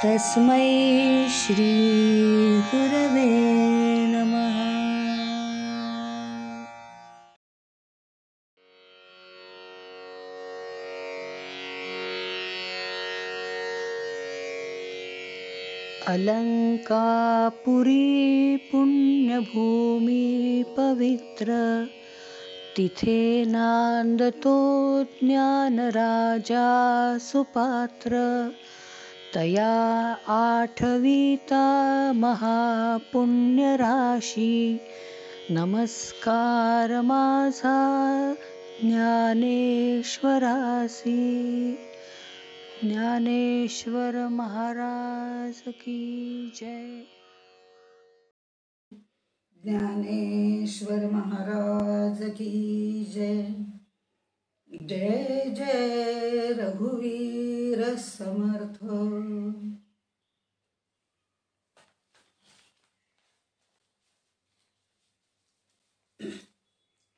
तस्मै श्री गुरवे नमः। अलंकापुरी पुण्यभूमी पवित्र, तिथे नांदतो ज्ञानराजा सुपात्र। तया आठविता महापुण्य राशी, नमस्कार माझा ज्ञानेश्वरासी। ज्ञानेश्वर महाराज की जय। ज्ञानेश्वर महाराज की जय। जय जय रघुवीर समर्थ।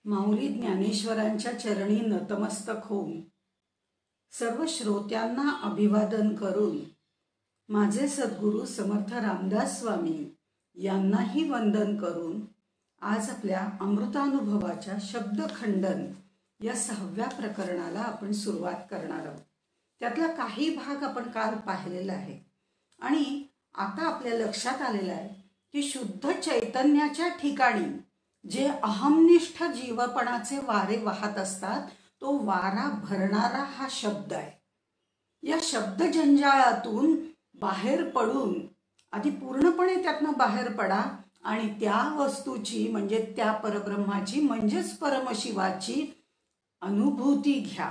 माऊली ज्ञानेश्वरांच्या चरणी नतमस्तक होऊन सर्व श्रोत्यांना अभिवादन करून माझे सद्गुरू समर्थ रामदास स्वामी यांनाही वंदन करून आज आपल्या अमृतानुभवाच्या शब्दखंडन या 6व्या प्रकरणाला आपण सुरुवात करणार आहोत। त्यातला काही भाग आपण काल पाहिलेला आहे आणि आता आपल्या लक्षात आलेलं आहे की शुद्ध चैतन्याच्या ठिकाणी जे अहमनिष्ठ जीवपणाचे वारे वाहत असतात तो वारा भरणारा हा शब्द आहे। या शब्द जंजाळातून बाहेर पडून आधी पूर्णपणे त्यातनं बाहेर पडा आणि त्या वस्तूची म्हणजे त्या परब्रह्माची म्हणजेच परमशिवाची अनुभूती घ्या,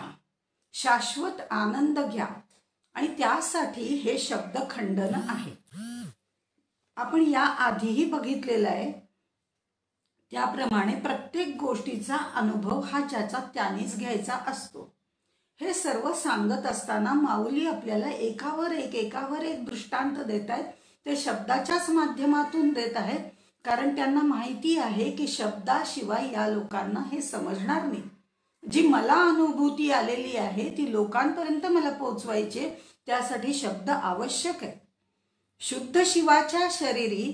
शाश्वत आनंद घ्या आणि त्यासाठी हे शब्द खंडन आहे। आपण या आधीही बघितलेलं आहे त्याप्रमाणे प्रत्येक गोष्टीचा अनुभव हा ज्याचा त्यानेच घ्यायचा असतो। हे सर्व सांगत असताना माऊली आपल्याला एकावर एक दृष्टांत देत आहेत। ते शब्दाच्याच माध्यमातून देत आहेत कारण त्यांना माहिती आहे की शब्दाशिवाय या लोकांना हे समजणार नाही। जी मला अनुभूती आलेली आहे ती लोकांपर्यंत मला पोहोचवायची, त्यासाठी शब्द आवश्यक आहे। शुद्ध शिवाच्या शरीरी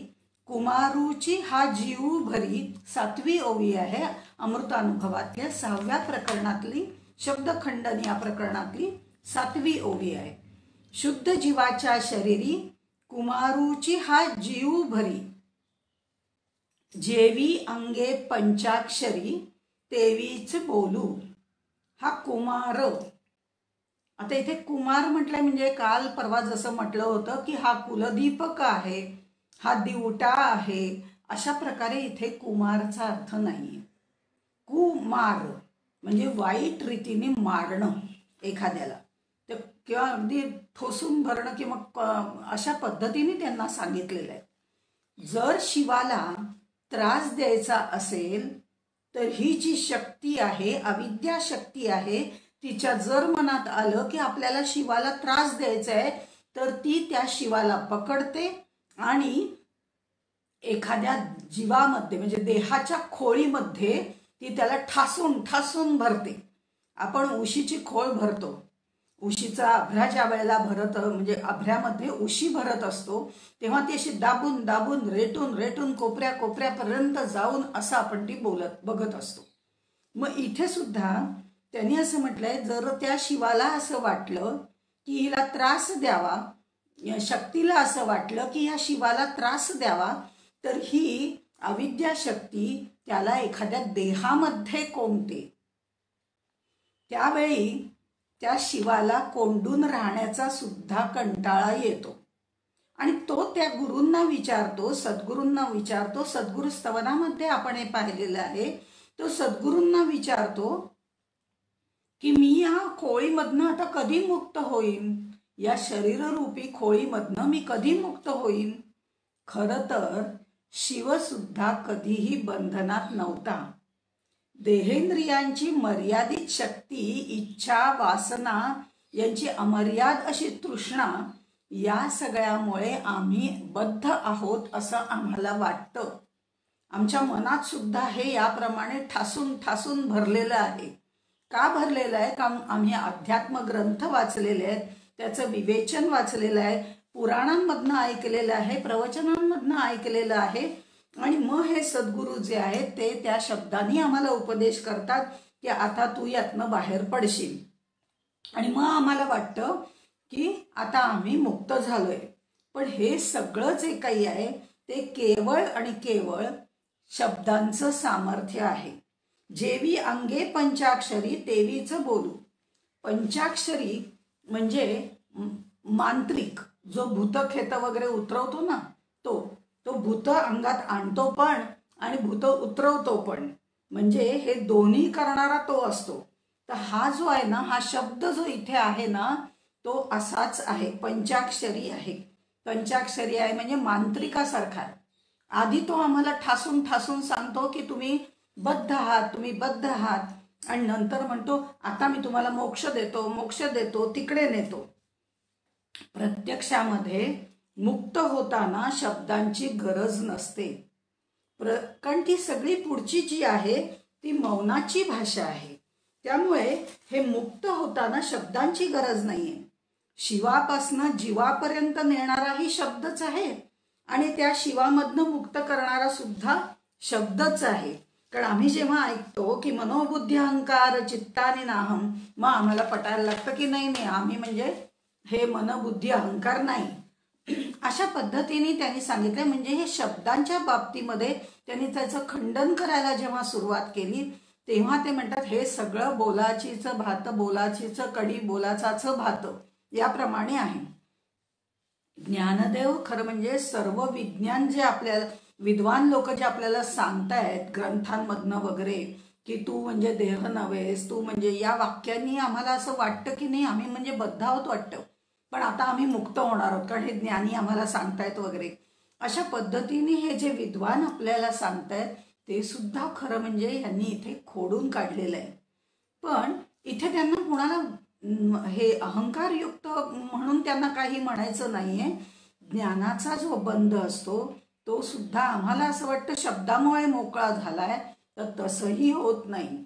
कुमारूची हा जीव भरी 7वी ओवी आहे अमृतानुभवातल्या 6व्या प्रकरणातली शब्दखंडन या प्रकरणातली 7वी ओवी आहे। शुद्ध जीवाच्या शरीरी कुमारूची हा जीव भरी, जेवी अंगे पंचाक्षरी तेवीच बोलू। हा कुमार, आता इथे कुमार म्हटलंय म्हणजे काल परवा जसं म्हटलं होतं की हा कुलदीपक आहे, हा दिवटा आहे, अशा प्रकारे इथे कुमारचा अर्थ नाहीये। कुमार म्हणजे वाईट रीतीने मारणं एखाद्याला, ते किंवा अगदी ठोसून भरणं किंवा अशा पद्धतीने त्यांना सांगितलेलं आहे। जर शिवाला त्रास द्यायचा असेल तर ही जी शक्ती आहे, अविद्या शक्ती आहे, तिच्या जर मनात आलं की आपल्याला शिवाला त्रास द्यायचा आहे तर ती त्या शिवाला पकडते आणि एखाद्या जीवामध्ये म्हणजे देहाच्या खोळीमध्ये ती त्याला ठासून ठासून भरते। आपण उशीची खोळ भरतो, उशीचा अभ्रा ज्या वेळेला भरत म्हणजे अभ्र्यामध्ये उशी भरत असतो तेव्हा ती अशी दाबून दाबून रेटून रेटून कोपऱ्यापर्यंत जाऊन असं आपण ती बघत असतो। मग इथे सुद्धा त्यांनी असं म्हटलंय, जर त्या शिवाला असं वाटलं की हिला त्रास द्यावा, या शक्तीला असं वाटलं की या शिवाला त्रास द्यावा, तर ही अविद्या शक्ती त्याला एखाद्या देहामध्ये कोंबते। त्यावेळी त्या शिवाला कोंडून राहण्याचा सुद्धा कंटाळा येतो आणि तो त्या गुरूंना विचारतो, सद्गुरूंना विचारतो। सद्गुरू स्तवनामध्ये आपण हे पाहिलेलं आहे। तो सद्गुरूंना विचारतो की मी या खोळीमधनं आता कधी मुक्त होईन, या शरीररूपी खोळीमधनं मी कधी मुक्त होईन। खरं तर शिव सुद्धा कधीही बंधनात नव्हता। देहेंद्रियांची मर्यादित शक्ती, इच्छा, वासना यांची अमर्याद अशी तृष्णा, या सगळ्यामुळे आम्ही बद्ध आहोत असं आम्हाला वाटतं। आमच्या मनात सुद्धा हे याप्रमाणे ठासून ठासून भरलेलं आहे। का भरलेलं आहे? कारण आम्ही अध्यात्म ग्रंथ वाचलेले आहेत, त्याचं विवेचन वाचलेलं आहे, पुराणांमधनं ऐकलेलं आहे, प्रवचनांमधनं ऐकलेलं आहे. आणि मग हे सद्गुरू जे आहेत ते त्या शब्दांनी आम्हाला उपदेश करतात की आता तू यातनं बाहेर पडशील. आणि मग आम्हाला वाटतं की आता आम्ही मुक्त झालोय. पण हे सगळं जे काही आहे ते केवळ आणि केवळ शब्दांचं सामर्थ्य आहे. जेवी अंगे पंचाक्षरी तेवीच बोलू. पंचाक्षरी म्हणजे मांत्रिक, जो भूतखेत वगैरे उतरवतो ना, तो भूत अंगात आणतो पण आणि भूत उतरवतो पण, म्हणजे हे दोन्ही करणारा तो असतो. तर हा जो आहे ना, हा शब्द जो इथे आहे ना, तो असाच आहे, पंचाक्षरी आहे. पंचाक्षरी आहे म्हणजे मांत्रिकासारखा आहे. आधी तो आम्हाला ठासून ठासून सांगतो की तुम्ही बद्ध आहात, तुम्ही बद्ध आहात, आणि नंतर म्हणतो आता मी तुम्हाला मोक्ष देतो, मोक्ष देतो, तिकडे नेतो. प्रत्यक्षामध्ये मुक्त होताना शब्दांची गरज नसते. कारण ती सगळी पुढची जी आहे ती मौनाची भाषा आहे. त्यामुळे हे मुक्त होताना शब्दांची गरज नाहीये. शिवापासनं जीवापर्यंत नेणाराही शब्दच आहे आणि त्या शिवामधनं मुक्त करणारा सुद्धा शब्दच आहे. कारण आम्ही जेव्हा ऐकतो की मनोबुद्धी अहंकार चित्तानी नाहम, मग आम्हाला पटायला लागतं की नाही नाही, आम्ही म्हणजे हे मनबुद्धी अहंकार नाही. अशा पद्धतीने त्यांनी सांगितले. म्हणजे हे शब्दांच्या बाबतीमध्ये त्यांनी त्याचं खंडन करायला जेव्हा सुरुवात केली तेव्हा ते म्हणतात हे सगळं बोलाचीच भात, बोलाचीच कडी, बोलाचाच भात याप्रमाणे आहे. ज्ञानदेव खरं म्हणजे सर्व विज्ञान जे आपल्याला विद्वान लोक जे आपल्याला सांगतायत ग्रंथांमधनं वगैरे की तू म्हणजे देह नव्हेस, तू म्हणजे, या वाक्यांनी आम्हाला असं वाटतं की नाही आम्ही म्हणजे बद्ध आहोत वाटतं, पण आता आम्ही मुक्त होणार आहोत कारण हे ज्ञानी आम्हाला सांगतायत वगैरे. अशा पद्धतीने हे जे विद्वान आपल्याला सांगतायत ते सुद्धा खरं म्हणजे यांनी इथे खोडून काढलेलं आहे. पण इथे त्यांना कुणाला हे अहंकारयुक्त म्हणून त्यांना काही म्हणायचं नाहीये. ज्ञानाचा जो बंध असतो तो सुद्धा आम्हाला असं वाटतं शब्दामुळे मोकळा झालाय, तर तसंही होत नाही.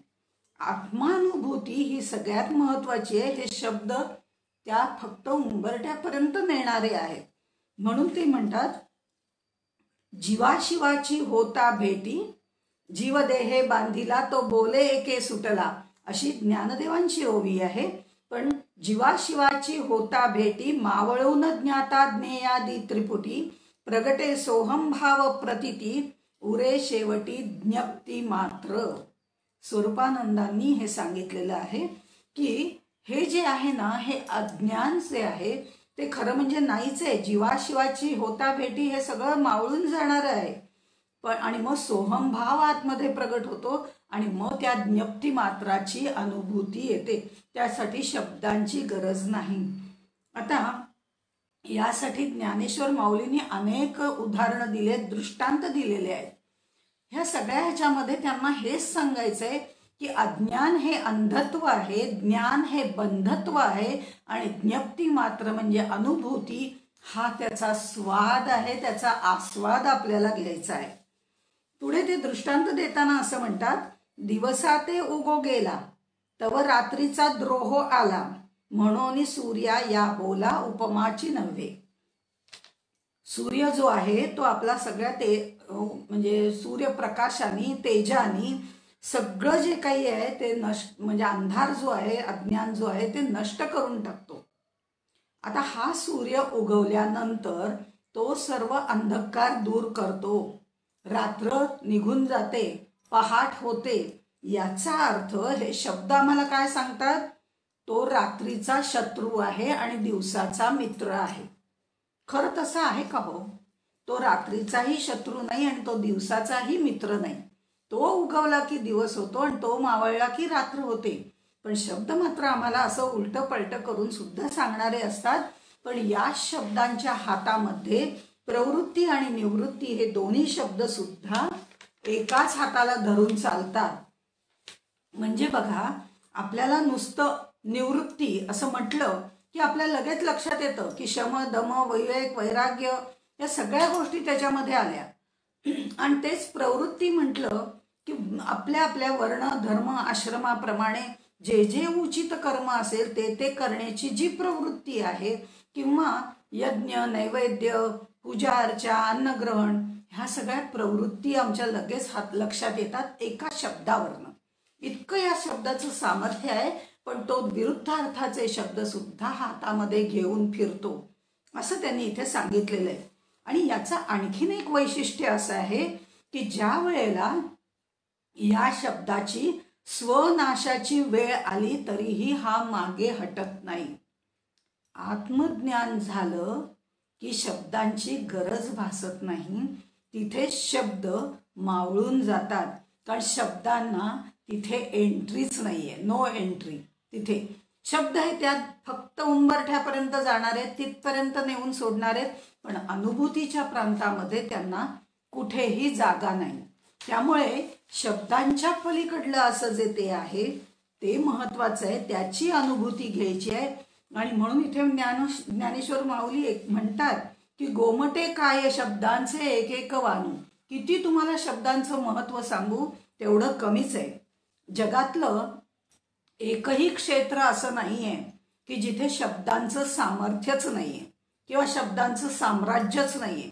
आत्मानुभूती ही सगळ्यात महत्वाची आहे. हे शब्द त्या फक्त उंबरठ्यापर्यंत नेणारे आहेत. म्हणून ते म्हणतात जीवाशिवाची होता भेटी, जीवदेहे बांधिला तो बोले एके सुटला, अशी ज्ञानदेवांची ओवी आहे. पण जीवाशिवाची होता भेटी, मावळून ज्ञाता ज्ञेयादी त्रिपुटी, प्रगटे सोहम भाव प्रतिती, उरे शेवटी ज्ञप्ती मात्र. स्वरूपानंदांनी हे सांगितलेलं आहे की हे जे आहे ना, हे अज्ञान जे आहे ते खरं म्हणजे नाहीच आहे. जीवाशिवाची होता भेटी हे सगळं मावळून जाणार आहे. पण आणि मग सोहम भाव आतमध्ये प्रगट होतो आणि मग त्या ज्ञप्ती मात्राची अनुभूती येते. त्यासाठी शब्दांची गरज नाही. आता यासाठी ज्ञानेश्वर माऊलींनी अनेक उदाहरणं दिले, दृष्टांत दिलेले आहेत. ह्या सगळ्या ह्याच्यामध्ये त्यांना हेच सांगायचंय की अज्ञान हे अंधत्व आहे, ज्ञान हे बंधत्व आहे आणि ज्ञप्ती मात्र म्हणजे अनुभूती हा त्याचा स्वाद आहे, त्याचा आस्वाद आपल्याला घ्यायचा आहे. पुढे ते दृष्टांत देताना असं म्हणतात, दिवसा ते उगो गेला तव रात्रीचा द्रोह आला, म्हणून सूर्या या बोला उपमाची नव्हे. सूर्य जो आहे तो आपला सगळ्या म्हणजे सूर्यप्रकाशाने तेजानी सगळं जे काही आहे ते नष्ट, म्हणजे अंधार जो आहे, अज्ञान जो आहे ते नष्ट करून टाकतो. आता हा सूर्य उगवल्यानंतर तो सर्व अंधकार दूर करतो, रात्र निघून जाते, पहाट होते. याचा अर्थ हे शब्द आम्हाला काय सांगतात, तो रात्रीचा शत्रू आहे आणि दिवसाचा मित्र आहे. खरं तसं आहे का हो? तो रात्रीचाही शत्रू नाही आणि तो दिवसाचाही मित्र नाही. तो उगवला की दिवस होतो आणि तो मावळला की रात्र होते. पण शब्द मात्र आम्हाला असं उलट पलट करून सुद्धा सांगणारे असतात. पण या शब्दांच्या हातामध्ये प्रवृत्ती आणि निवृत्ती हे दोन्ही शब्द सुद्धा एकाच हाताला धरून चालतात. म्हणजे बघा, आपल्याला नुसतं निवृत्ती असं म्हटलं की आपल्याला लगेच लक्षात येतं की शम दम विवेक वैराग्य या सगळ्या गोष्टी त्याच्यामध्ये आल्या. आणि तेच प्रवृत्ती म्हटलं की आपल्या आपल्या वर्ण धर्म आश्रमाप्रमाणे जे जे उचित कर्म असेल ते ते करण्याची जी प्रवृत्ती आहे, किंवा यज्ञ, नैवेद्य, पूजा अर्चा, अन्नग्रहण ह्या सगळ्या प्रवृत्ती आमच्या लगेच लक्षात येतात एका शब्दावरनं. इतकं या शब्दाचं सामर्थ्य आहे. पण तो विरुद्ध अर्थाचे शब्द सुद्धा हातामध्ये घेऊन फिरतो असं त्यांनी इथे सांगितलेलं आहे. आणि याचं आणखीन एक वैशिष्ट्य असं आहे की ज्या वेळेला या शब्दाची स्वनाशाची वेळ आली तरीही हा मागे हटत नाही. आत्मज्ञान झालं की शब्दांची गरज भासत नाही. तिथे शब्द मावळून जातात, कारण शब्दांना तिथे एंट्रीच नाहीये, नो एंट्री. तिथे शब्द आहे त्यात फक्त उंबरठ्यापर्यंत जाणार आहेत, तिथपर्यंत नेऊन सोडणार आहेत, पण अनुभूतीच्या प्रांतामध्ये त्यांना कुठेही जागा नाही. त्यामुळे शब्दांच्या पलीकडलं असं जे ते आहे ते महत्वाचं आहे, त्याची अनुभूती घ्यायची आहे. आणि म्हणून इथे ज्ञानेश्वर माऊली एक म्हणतात की गोमटे काय शब्दांचे एक एक वानू. किती तुम्हाला शब्दांचं महत्व सांगू तेवढं कमीच आहे. जगातलं एकही क्षेत्र असं नाहीये की जिथे शब्दांचं सामर्थ्यच नाहीये किंवा शब्दांचं साम्राज्यच नाहीये.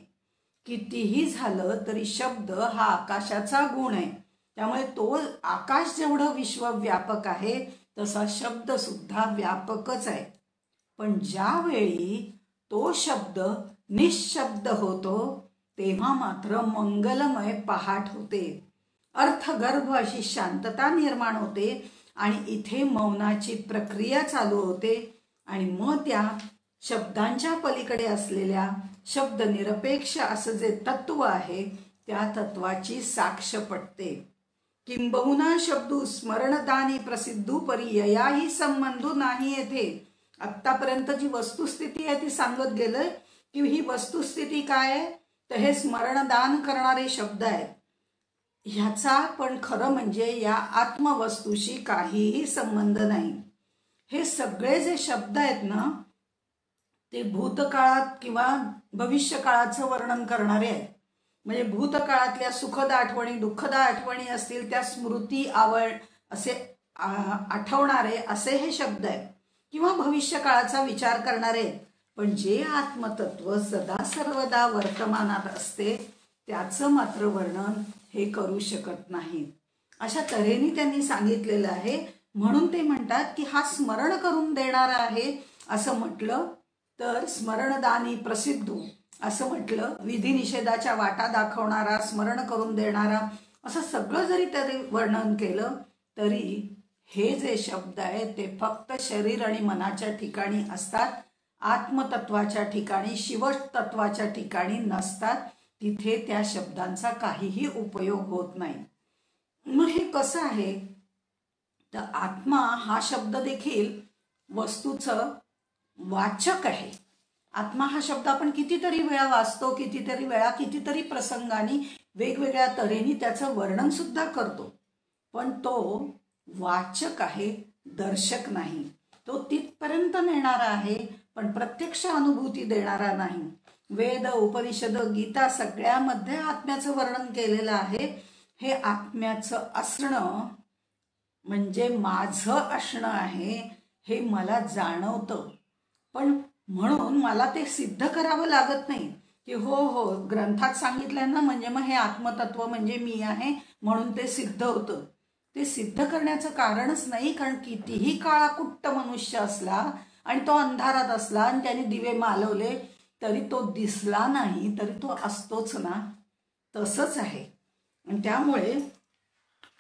कितीही झालं तरी शब्द हा आकाशाचा गुण आहे. त्यामुळे तो आकाश जेवढं विश्वव्यापक आहे तसा शब्द सुद्धा व्यापकच आहे. पण ज्यावेळी तो शब्द निशब्द होतो तेव्हा मात्र मंगलमय पहाट होते, अर्थगर्भ अशी शांतता निर्माण होते आणि इथे मौनाची प्रक्रिया चालू होते. आणि मग त्या शब्दांच्या पलीकडे असलेल्या शब्द निरपेक्ष असं जे तत्व आहे त्या तत्वाची साक्ष पटते. किंबहुना शब्दू स्मरणदानी प्रसिद्धू परी ययाही संबंधू नाही येथे. आत्तापर्यंत जी वस्तुस्थिती आहे ती सांगत गेलंय की ही वस्तुस्थिती काय आहे तर हे स्मरणदान करणारे शब्द आहेत. ह्याचा पण खरं म्हणजे या आत्मवस्तूशी काहीही संबंध नाही. हे सगळे जे शब्द आहेत ना ते भूतकाळात किंवा भविष्यकाळाचं वर्णन करणारे आहेत. म्हणजे भूतकाळातल्या सुखद आठवणी, दुःखद आठवणी असतील त्या स्मृती असे आठवणारे असे हे शब्द आहेत किंवा भविष्यकाळाचा विचार करणारे आहेत. पण जे आत्मतत्व सदा सर्वदा वर्तमानात असते त्याचं मात्र वर्णन हे करू शकत नाहीत. अशा तऱ्हेने त्यांनी सांगितलेलं आहे. म्हणून ते म्हणतात की हा स्मरण करून देणारा आहे असं म्हटलं तर स्मरणदानी प्रसिद्धू असं म्हटलं, विधिनिषेधाच्या वाटा दाखवणारा, स्मरण करून देणारा असं सगळं जरी त्याने वर्णन केलं तरी हे जे शब्द आहेत ते फक्त शरीर आणि मनाच्या ठिकाणी असतात, आत्मतत्वाच्या ठिकाणी, शिवतत्वाच्या ठिकाणी नसतात. तिथे त्या शब्दांचा काहीही उपयोग होत नाही. मग हे कसं आहे तर आत्मा हा शब्द देखील वस्तूचं वाचक आहे. आत्मा हा शब्द आपण कितीतरी वेळा वाचतो, कितीतरी वेळा कितीतरी प्रसंगाने वेगवेगळ्या तऱ्हेने त्याचं वर्णन सुद्धा करतो, पण तो वाचक आहे, दर्शक नाही. तो तिथपर्यंत नेणारा आहे पण प्रत्यक्ष अनुभूती देणारा नाही. वेद, उपनिषद, गीता सगळ्यामध्ये आत्म्याचं वर्णन केलेलं आहे. हे आत्म्याचं असणं म्हणजे माझं असणं आहे हे मला जाणवतं. पण म्हणून मला ते सिद्ध करावं लागत नाही की हो हो ग्रंथात सांगितलंय ना म्हणजे मग हे आत्मतत्व म्हणजे मी आहे म्हणून ते सिद्ध होतं. ते सिद्ध करण्याचं कारणच नाही, कारण कितीही काळाकुट्ट मनुष्य असला आणि तो अंधारात असला आणि त्याने दिवे मालवले तरी तो दिसला नाही तरी तो असतोच ना. तसंच आहे. आणि त्यामुळे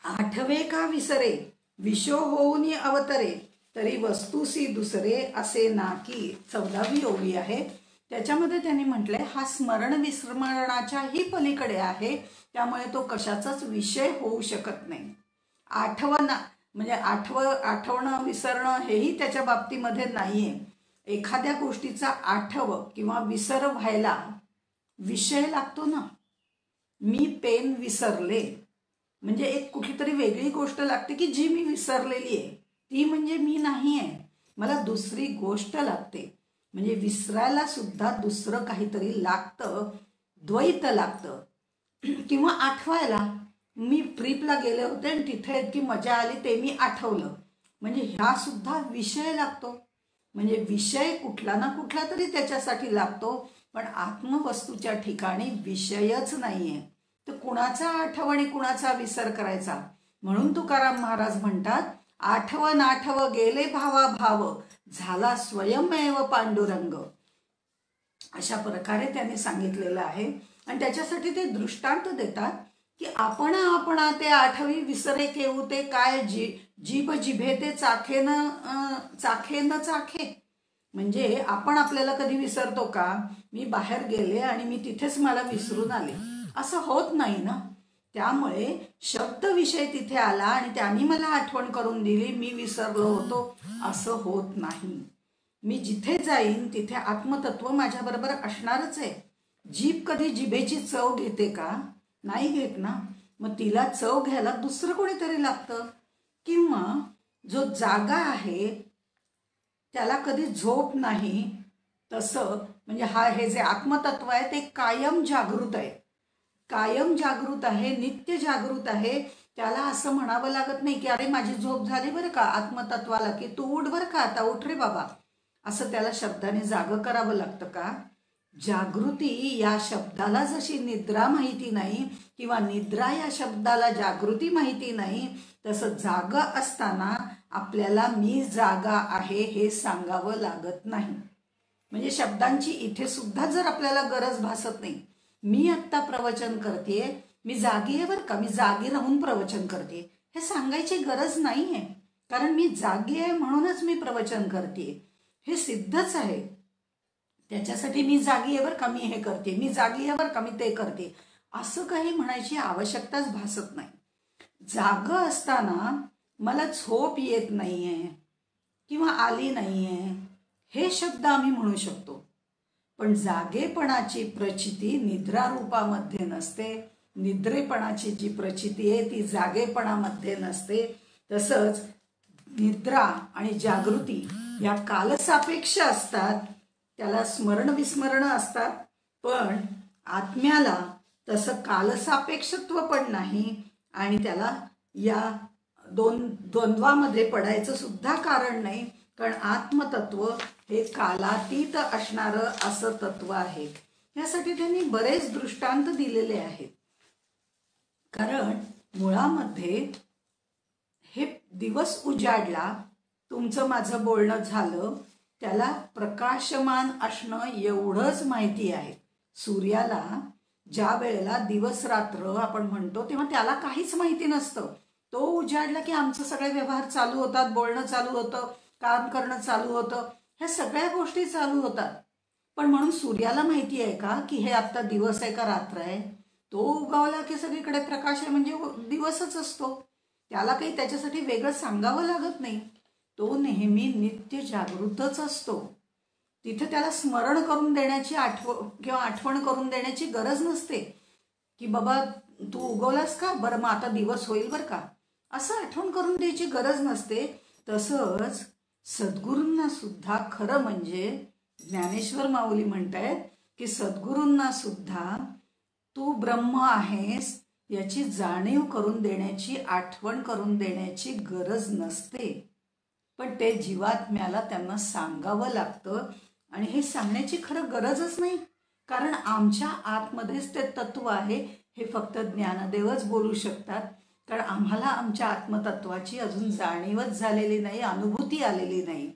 आठवे का विसरे विशो होऊनी अवतरे तरी वस्तूसी दुसरे असे ना की 14वी ओवी आहे. त्याच्यामध्ये त्यांनी म्हटलंय हा स्मरण विस्मरणाच्याही पलीकडे आहे, त्यामुळे तो कशाचाच विषय होऊ शकत नाही. आठवण म्हणजे आठवणं विसरणं हेही त्याच्या बाबतीमध्ये नाहीये. एखाद्या गोष्टीचा आठव किंवा विसर व्हायला विषय लागतो ना. मी पेन विसरले म्हणजे एक कुठली तरी वेगळी गोष्ट लागते की जी मी विसरलेली आहे, ती म्हणजे मी नाही आहे. मला दुसरी गोष्ट लागते. म्हणजे विसरायला सुद्धा दुसरं काहीतरी लागतं, द्वैत लागतं. किंवा आठवायला मी ट्रिपला गेले होते आणि तिथे इतकी मजा आली ते मी आठवलं म्हणजे ह्या सुद्धा विषय लागतो. म्हणजे विषय कुठला ना कुठला तरी त्याच्यासाठी लागतो, पण आत्मवस्तूच्या ठिकाणी विषयच नाहीये. तर कुणाचा आठव आणि कुणाचा विसर करायचा. म्हणून तुकाराम महाराज म्हणतात, आठवण आठव गेले भावा भाव, झाला स्वयमेव पांडुरंग. अशा प्रकारे त्याने सांगितलेलं आहे. आणि त्याच्यासाठी ते दृष्टांत देतात की आपण ते आठवी विसरे केऊ ते काय, जीभ जिभे ते चाखे न चाखे. म्हणजे आपण आपल्याला कधी विसरतो का? मी बाहेर गेले आणि मी तिथेच मला विसरून आले, असं होत नाही ना. त्यामुळे शब्द विषय तिथे आला आणि त्यांनी मला आठवण करून दिली, मी विसरलो होतो, असं होत नाही. मी जिथे जाईन तिथे आत्मतत्व माझ्याबरोबर असणारच आहे. जीभ कधी जिभेची चव घेते का? नाही घेत ना. मग तिला चव घ्यायला दुसरं कोणीतरी लागतं. किंवा जो जागा आहे त्याला कधी झोप नाही, तसं म्हणजे हे जे आत्मतत्व आहे ते कायम जागृत आहे, कायम जागृत आहे, नित्य जागृत आहे. त्याला असं म्हणावं लागत नाही की अरे माझी झोप झाली बरं का, आत्मतत्वाला की तू उठ बरं का, आता उठ रे बाबा, असं त्याला शब्दाने जागं करावं लागतं का? जागृती या शब्दाला जशी निद्रा माहिती नाही किंवा निद्रा या शब्दाला जागृती माहिती नाही, तसं जागा असताना आपल्याला मी जागा आहे हे सांगावं लागत नाही. म्हणजे शब्दांची इथे सुद्धा जर आपल्याला गरज भासत नाही, मी आत्ता प्रवचन करतेय, मी जागी आहे बरं का, मी जागी राहून प्रवचन करते, हे सांगायची गरज नाही आहे. कारण मी जागी आहे म्हणूनच मी प्रवचन करते, हे सिद्धच आहे. त्याच्यासाठी मी जागी आहे बरं का, मी हे करते, मी जागी आहे बरं का, मी ते करते, असं काही म्हणायची आवश्यकताच भासत नाही. जागा असताना मला झोप येत नाहीये किंवा आली नाहीये हे शब्द आम्ही म्हणू शकतो. पण जागेपणाची प्रचिती निद्रा रूपामध्ये नसते, निद्रेपणाची जी प्रचिती आहे ती जागेपणामध्ये नसते. तसंच निद्रा आणि जागृती या कालसापेक्ष असतात, त्याला स्मरण विस्मरण असतात. पण आत्म्याला तसं कालसापेक्षत्व पण नाही आणि त्याला या द्वंद्वामध्ये पडायचं सुद्धा कारण नाही. कारण आत्मतत्व हे कालातीत असणारं असं तत्व आहे. यासाठी त्यांनी बरेच दृष्टांत दिलेले आहेत. कारण मुळामध्ये हे दिवस उजाडला, तुमचं माझं बोलणं झालं, त्याला प्रकाशमान असणं एवढंच माहिती आहे. सूर्याला ज्या वेळेला दिवस रात्र आपण म्हणतो तेव्हा त्याला काहीच माहिती नसतं. तो उजाडला की आमचं सगळे व्यवहार चालू होतात, बोलणं चालू होतं, काम करणं चालू होतं, ह्या सगळ्या गोष्टी चालू होतात. पण म्हणून सूर्याला माहिती आहे का की हे आत्ता दिवस आहे का रात्र आहे? तो उगवला की सगळीकडे प्रकाश आहे म्हणजे दिवसच असतो. त्याला काही त्याच्यासाठी वेगळं सांगावं लागत नाही. तो नेहमी नित्य जागृतच असतो. तिथे त्याला स्मरण करून देण्याची आठवण करून देण्याची गरज नसते की बाबा तू उगवलास का, बरं मग आता दिवस होईल बरं का, असं आठवण करून द्यायची गरज नसते. तसंच सद्गुरूंना सुद्धा खरं म्हणजे ज्ञानेश्वर माऊली म्हणतायत की सद्गुरूंना सुद्धा तू ब्रह्म आहेस याची जाणीव करून देण्याची, आठवण करून देण्याची गरज नसते. पण ते जीवात्म्याला त्यांना सांगावं लागतं. आणि हे सांगण्याची खरं गरजच नाही, कारण आमच्या आतमध्येच ते तत्व आहे. हे फक्त ज्ञानदेवच बोलू शकतात. कारण आम्हाला आमच्या आत्मतत्वाची अजून जाणीवच झालेली नाही, अनुभूती आलेली नाही.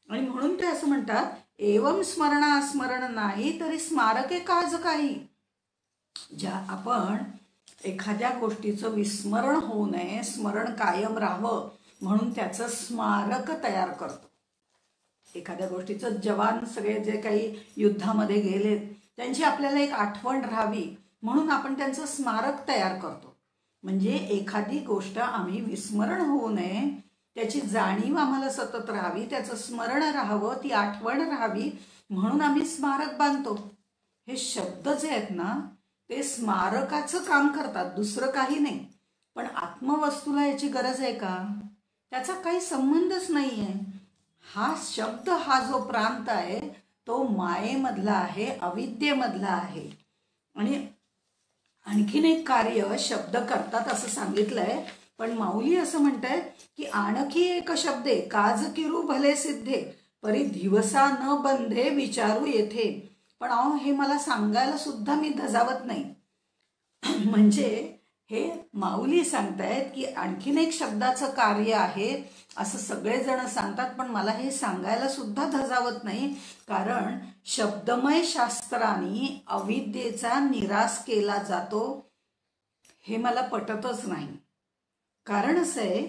आणि म्हणून ते असं म्हणतात, एवम स्मरणा स्मरण नाही तरी स्मारके काज काही. ज्या आपण एखाद्या गोष्टीचं विस्मरण होऊ नये, स्मरण कायम राहावं म्हणून त्याचं स्मारक तयार करतो. एखाद्या गोष्टीचं जवान सगळे जे काही युद्धामध्ये गेले त्यांची आपल्याला एक आठवण राहावी म्हणून आपण त्यांचं स्मारक तयार करतो. म्हणजे एखादी गोष्ट आम्ही विस्मरण होऊ नये, त्याची जाणीव आम्हाला सतत राहावी, त्याचं स्मरण राहावं, ती आठवण राहावी म्हणून आम्ही स्मारक बांधतो. हे शब्द जे आहेत ना ते स्मारकाचं काम करतात, दुसरं काही नाही. पण आत्मवस्तूला याची गरज आहे का? त्याचा काही संबंधच नाही आहे. हा शब्द, हा जो प्रांत आहे तो मायेमधला आहे, अविद्येमधला आहे. आणि आणखीन एक कार्य शब्द करतात असं सांगितलंय. पण माऊली असं म्हणतायत की आणखी एक शब्दे काज किरू भले सिद्धे, परी दिवसा न बंधे विचारू येथे. पण अहो हे मला सांगायला सुद्धा मी धजावत नाही. म्हणजे हे माऊली सांगतायत की आणखीन एक शब्दाचं कार्य आहे असं सगळेजण सांगतात, पण मला हे सांगायला सुद्धा धजावत नाही. कारण शब्दमय शास्त्राने अविद्येचा निराश केला जातो हे मला पटतच नाही. कारण असं आहे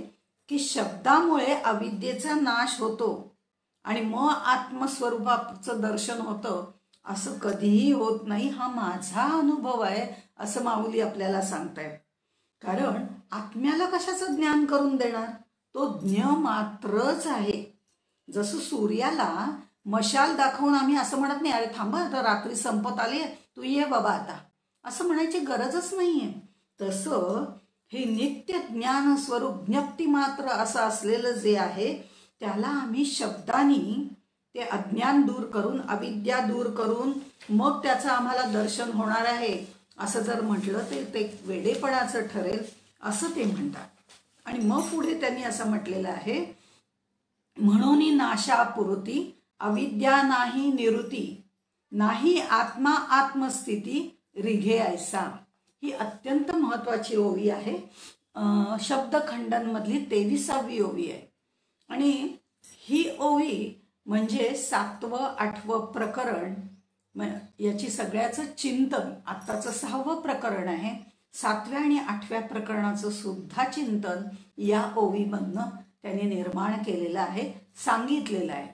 की शब्दामुळे अविद्येचा नाश होतो आणि मग आत्मस्वरूपाचं दर्शन होतं असं कधीही होत नाही. हा माझा अनुभव आहे असं माऊली आपल्याला सांगतायत. कारण आत्म्याला कशाचं ज्ञान करून देणार, तो ज्ञ मात्रच आहे. जसं सूर्याला मशाल दाखवून आम्ही असं म्हणत नाही, अरे थांबा आता रात्री संपत आली तू ये बाबा आता, असं म्हणायची गरजच नाहीये. तसं हे नित्य ज्ञान स्वरूप ज्ञप्ती मात्र असं असलेलं जे आहे त्याला आम्ही शब्दांनी ते अज्ञान दूर करून अविद्या दूर करून मग त्याचं आम्हाला दर्शन होणार आहे असं जर म्हटलं तर ते वेडेपणाचं ठरेल असं ते म्हणतात. आणि मग पुढे त्यांनी असं म्हटलेलं आहे, म्हणून नाशापुरती अविद्या नाही निवृत्ती, नाही आत्मा आत्मस्थिती रिघे ऐसा. ही अत्यंत महत्वाची ओवी आहे. शब्दखंडांमधली 23वी ओवी आहे. आणि ही ओवी म्हणजे 7वं 8वं प्रकरण, याची सगळ्याचं चिंतन. आत्ताचं 6वं प्रकरण आहे. 7व्या आणि 8व्या प्रकरणाचं सुद्धा चिंतन या ओवीमधनं त्यांनी निर्माण केलेलं आहे, सांगितलेलं आहे.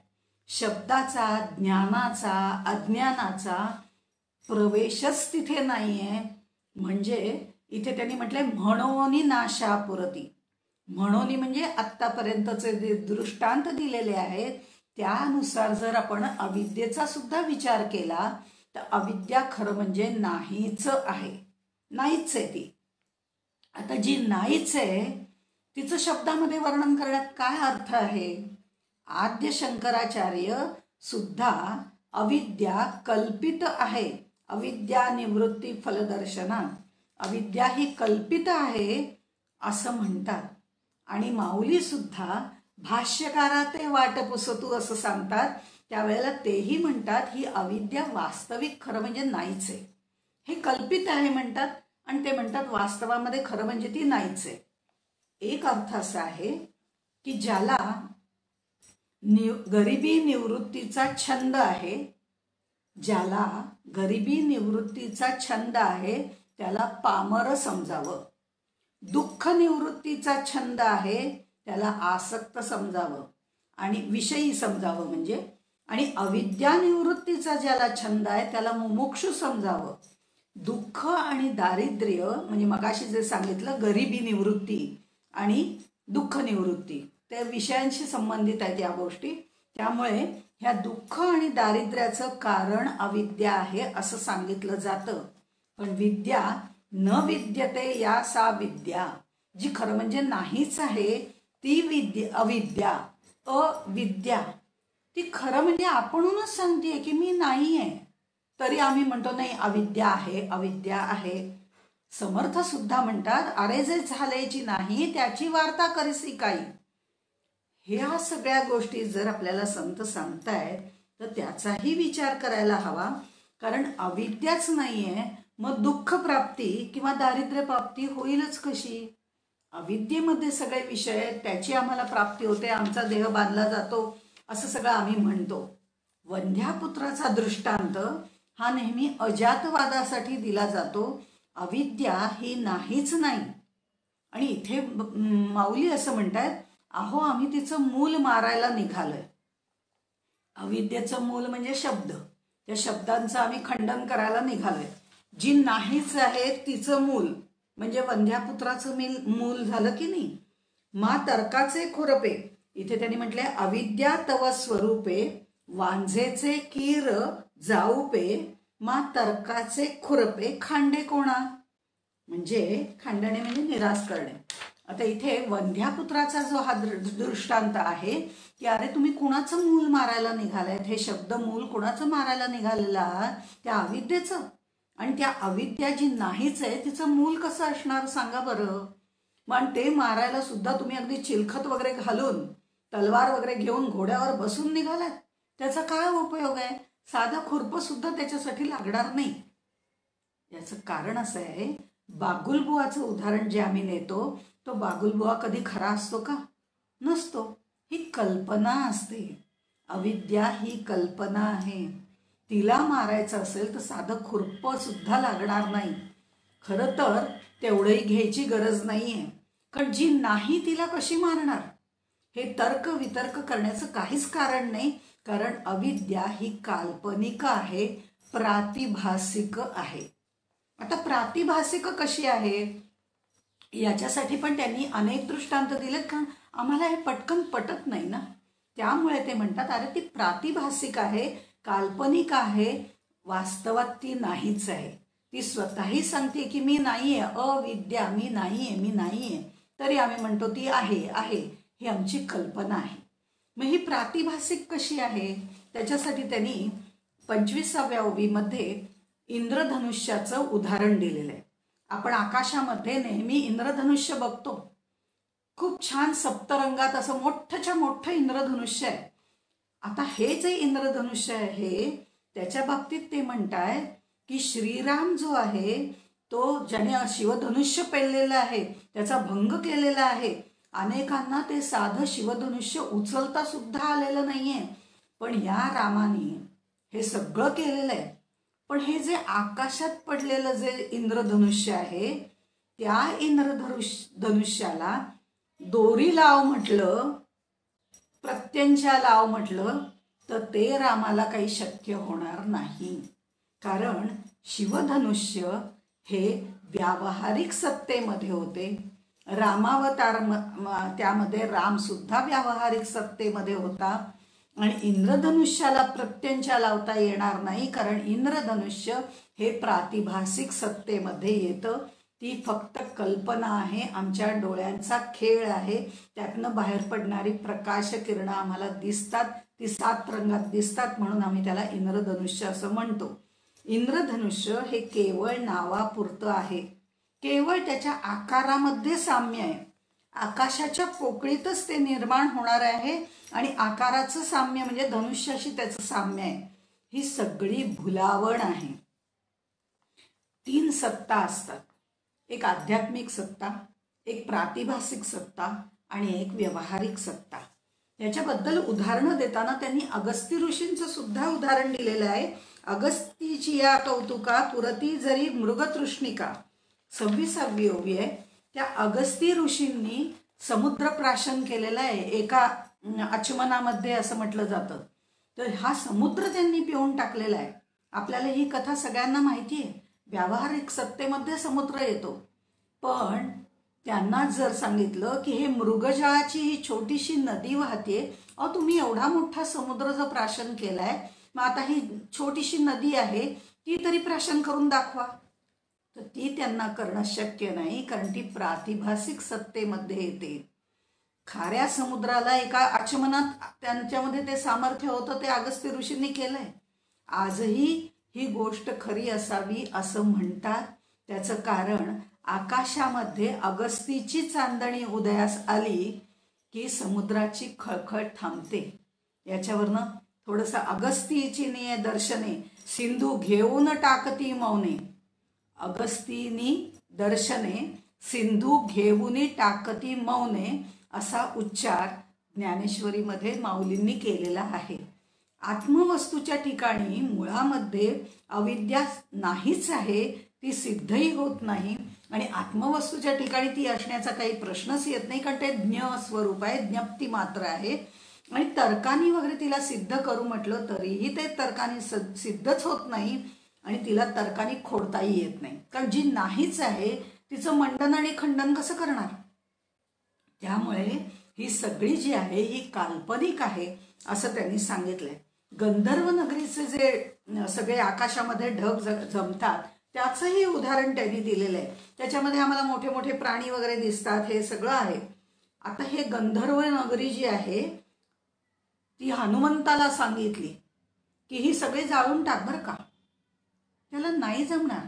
शब्दाचा, ज्ञानाचा, अज्ञानाचा प्रवेशच तिथे नाहीये. म्हणजे इथे त्यांनी म्हटलंय म्हणोनी नाशापुरती. म्हणोनी म्हणजे आत्तापर्यंतचे जे दृष्टांत दिलेले आहेत त्यानुसार जर आपण अविद्येचा सुद्धा विचार केला तर अविद्या खरं म्हणजे नाहीच आहे, नाहीच आहे ती. आता जी नाहीच आहे तिचं शब्दामध्ये वर्णन करण्यात काय अर्थ आहे. आद्य शंकराचार्य सुद्धा अविद्या कल्पित आहे, अविद्या निवृत्ती फलदर्शना, अविद्या ही कल्पित आहे असं म्हणतात. आणि माऊली सुद्धा भाष्यकारा ते वाट पुसतू असं सांगतात. त्यावेळेला तेही म्हणतात ही अविद्या वास्तविक खरं म्हणजे नाहीच आहे, हे कल्पित आहे म्हणतात. आणि ते म्हणतात वास्तवामध्ये खरं म्हणजे ती नाहीच आहे. एक अर्थ असा आहे की ज्याला गरिबी निवृत्तीचा छंद आहे, ज्याला गरिबी निवृत्तीचा छंद आहे त्याला पामर समजावं. दुःख निवृत्तीचा छंद आहे त्याला आसक्त समजावं आणि विषयी समजावं म्हणजे. आणि अविद्या निवृत्तीचा ज्याला छंद आहे त्याला मुमुक्षु समजावं. दुःख आणि दारिद्र्य म्हणजे मगाशी जे सांगितलं गरिबी निवृत्ती आणि दुःख निवृत्ती त्या विषयांशी संबंधित आहेत या गोष्टी. त्यामुळे ह्या दुःख आणि दारिद्र्याचं कारण अविद्या आहे असं सांगितलं जातं. पण विद्या न विद्यते या सा विद्या, जी खरं म्हणजे नाहीच आहे ती अविद्या. अविद्या ती खरं म्हणजे आपणूनच सांगते की मी नाही आहे, तरी आम्ही म्हणतो नाही अविद्या आहे, अविद्या आहे. समर्थ सुद्धा म्हणतात अरे जे झालेची नाही त्याची वार्ता करीसी काही. ह्या सगळ्या गोष्टी जर आपल्याला संत सांगतायत तर त्याचाही विचार करायला हवा. कारण अविद्याच नाहीये मग दुःख प्राप्ती किंवा दारिद्र्य प्राप्ती होईलच कशी. अविद्येमध्ये सगळे विषय आहेत, त्याची आम्हाला प्राप्ती होते, आमचा देह बांधला जातो असं सगळं आम्ही म्हणतो. वंध्यापुत्राचा दृष्टांत हा नेहमी अजातवादासाठी दिला जातो. अविद्या ही नाहीच नाही. आणि इथे माऊली असं म्हणतात अहो आम्ही तिचं मूल मारायला निघालोय. अविद्येचं मूल म्हणजे शब्द, त्या शब्दांचं आम्ही खंडन करायला निघालोय. जी नाहीच आहे तिचं मूल म्हणजे वंध्यापुत्राचं मूल झालं की नाही. मा तर्काचे खुरपे, इथे त्यांनी म्हटले अविद्या तव स्वरूपे वांझेचे कीर जाऊपे, मा तर्काचे खुरपे खांडे कोणा. म्हणजे खांडणे म्हणजे निराश करणे. आता इथे वंध्यापुत्राचा जो हा दृष्टांत आहे की अरे तुम्ही कुणाचं मूल मारायला निघालायत, हे शब्द मूल कुणाचं मारायला निघालेलं आहात, त्या अविद्येचं. आणि त्या अविद्या जी नाहीच आहे तिचं मूल कसं असणार सांगा बरं. मग ते मारायला सुद्धा तुम्ही अगदी चिलखत वगैरे घालून तलवार वगैरे घेऊन घोड्यावर बसून निघालात, त्याचा काय उपयोग आहे? साधं खुरपं सुद्धा त्याच्यासाठी लागणार नाही. याचं कारण असं आहे, बागुलबुवाचं उदाहरण जे आम्ही नेतो, तो बागुलबुवा कधी खरा असतो का? नसतो. ही कल्पना असते. अविद्या ही कल्पना आहे. तिला मारायचं असेल तर साधं खुरपं सुद्धा लागणार नाही. खरं तर तेवढंही घ्यायची गरज नाहीये, कारण जी नाही तिला कशी मारणार? हे तर्क वितर्क करण्याचं काहीच कारण नाही, कारण अविद्या ही काल्पनिक आहे, प्रातिभासिक आहे. आता प्रातिभासिक कशी आहे याच्यासाठी पण त्यांनी अनेक दृष्टांत दिलेत, कारण आम्हाला हे पटकन पटत नाही ना. त्यामुळे ते म्हणतात अरे ती प्रातिभासिक आहे, काल्पनिक आहे, वास्तवात ती नाहीच आहे. ती स्वतःही सांगते की मी नाहीये, अविद्या मी नाहीये, मी नाहीये, तरी आम्ही म्हणतो ती आहे आहे. ही आमची कल्पना आहे. मग ही प्रातिभासिक कशी आहे? त्याच्यासाठी त्यांनी 25व्या ओवीमध्ये इंद्रधनुष्याचं उदाहरण दिलेलं आहे. आपण आकाशामध्ये नेहमी इंद्रधनुष्य बघतो. खूप छान सप्तरंगात असं मोठंच्या मोठं इंद्रधनुष्य आहे. आता हे जे इंद्रधनुष्य आहे त्याच्या बाबतीत ते म्हणताय की श्रीराम जो आहे तो ज्याने शिवधनुष्य पेललेलं आहे त्याचा भंग केलेला आहे. अनेकांना ते साधं शिवधनुष्य उचलता सुद्धा आलेलं नाहीये, पण या रामाने हे सगळं केलेलं आहे. पण हे जे आकाशात पडलेलं जे इंद्रधनुष्य आहे त्या इंद्रधनुष्याला दोरी लाव म्हटलं, प्रत्यंचा लाव म्हटलं तर ते रामाला काही शक्य होणार नाही. कारण शिवधनुष्य हे व्यावहारिक सत्तेमध्ये होते. रामावतार त्यामध्ये राम सुद्धा व्यावहारिक सत्तेमध्ये होता. आणि इंद्रधनुष्याला प्रत्यंचा लावता येणार नाही, कारण इंद्रधनुष्य हे प्रातिभासिक सत्तेमध्ये येतं. ती फक्त कल्पना आहे, आमच्या डोळ्यांचा खेळ आहे. त्यातनं बाहेर पडणारी प्रकाश किरणं आम्हाला दिसतात, ती 7 रंगात दिसतात, म्हणून आम्ही त्याला इंद्रधनुष्य असं म्हणतो. इंद्रधनुष्य हे केवळ नावापुरतं आहे, केवळ त्याच्या आकारामध्ये साम्य आहे. आकाशाच्या पोकळीतच ते निर्माण होणार आहे आणि आकाराचं साम्य म्हणजे धनुष्याशी त्याचं साम्य आहे. ही सगळी भुलावण आहे. 3 सत्ता असतात, एक आध्यात्मिक सत्ता, एक प्रातिभासिक सत्ता आणि एक व्यावहारिक सत्ता. याच्याबद्दल उदाहरणं देताना त्यांनी अगस्ती ऋषींचं सुद्धा उदाहरण दिलेलं आहे. अगस्तीची या कौतुका पुरती जरी मृगतृष्णिका 26वी ओवी आहे. त्या अगस्ती ऋषींनी समुद्रप्राशन केलेलं आहे एका आचमनामध्ये असं म्हटलं जातं. तर हा समुद्र त्यांनी पिऊन टाकलेला आहे. आपल्याला ही कथा सगळ्यांना माहिती आहे. व्यावहारिक सत्तेमध्ये समुद्र येतो, पण त्यांना जर सांगितलं की हे मृगजळाची ही छोटीशी नदी वाहते, अहो तुम्ही एवढा मोठा समुद्र जर प्राशन केलाय, मग आता ही छोटीशी नदी आहे ती तरी प्राशन करून दाखवा. तर ती त्यांना करणं शक्य नाही, कारण ती प्रातिभासिक सत्तेमध्ये येते. खाऱ्या समुद्राला एका आचमनात त्यांच्यामध्ये ते सामर्थ्य होतं, ते अगस्त्य ऋषींनी केलंय. आजही ही गोष्ट खरी असावी असं म्हणतात. त्याचं कारण आकाशामध्ये अगस्तीची चांदणी उदयास आली की समुद्राची खळखळ थांबते. याच्यावरनं थोडंसं अगस्तीची निये दर्शने सिंधू घेऊन टाकती मौने. अगस्तीनी दर्शने सिंधू घेऊन टाकती मौने असा उच्चार ज्ञानेश्वरीमध्ये माऊलींनी केलेला आहे. आत्मवस्तूच्या ठिकाणी मुळामध्ये अविद्या नाहीच आहे, ती सिद्धही होत नाही. आणि आत्मवस्तूच्या ठिकाणी ती असण्याचा काही प्रश्नच येत नाही, कारण ते ज्ञ स्वरूप आहे, ज्ञप्ती मात्र आहे. आणि तर्कानी वगैरे तिला सिद्ध करू म्हटलं तरीही ते तर्कानी सिद्धच होत नाही आणि तिला तर्कानी खोडताही येत नाही, कारण जी नाहीच आहे तिचं मंडन आणि खंडन कसं करणार. त्यामुळे ही सगळी जी आहे ही काल्पनिक आहे असं त्यांनी सांगितलंय. गंधर्व नगरीचे जे सगळे आकाशामध्ये ढग जमतात त्याचंही उदाहरण त्यांनी दिलेलं आहे. त्याच्यामध्ये आम्हाला मोठे मोठे प्राणी वगैरे दिसतात, हे सगळं आहे. आता हे गंधर्व नगरी जी आहे ती हनुमंताला सांगितली की ही सगळे जाळून टाक बरं का. त्याला नाही जमणार.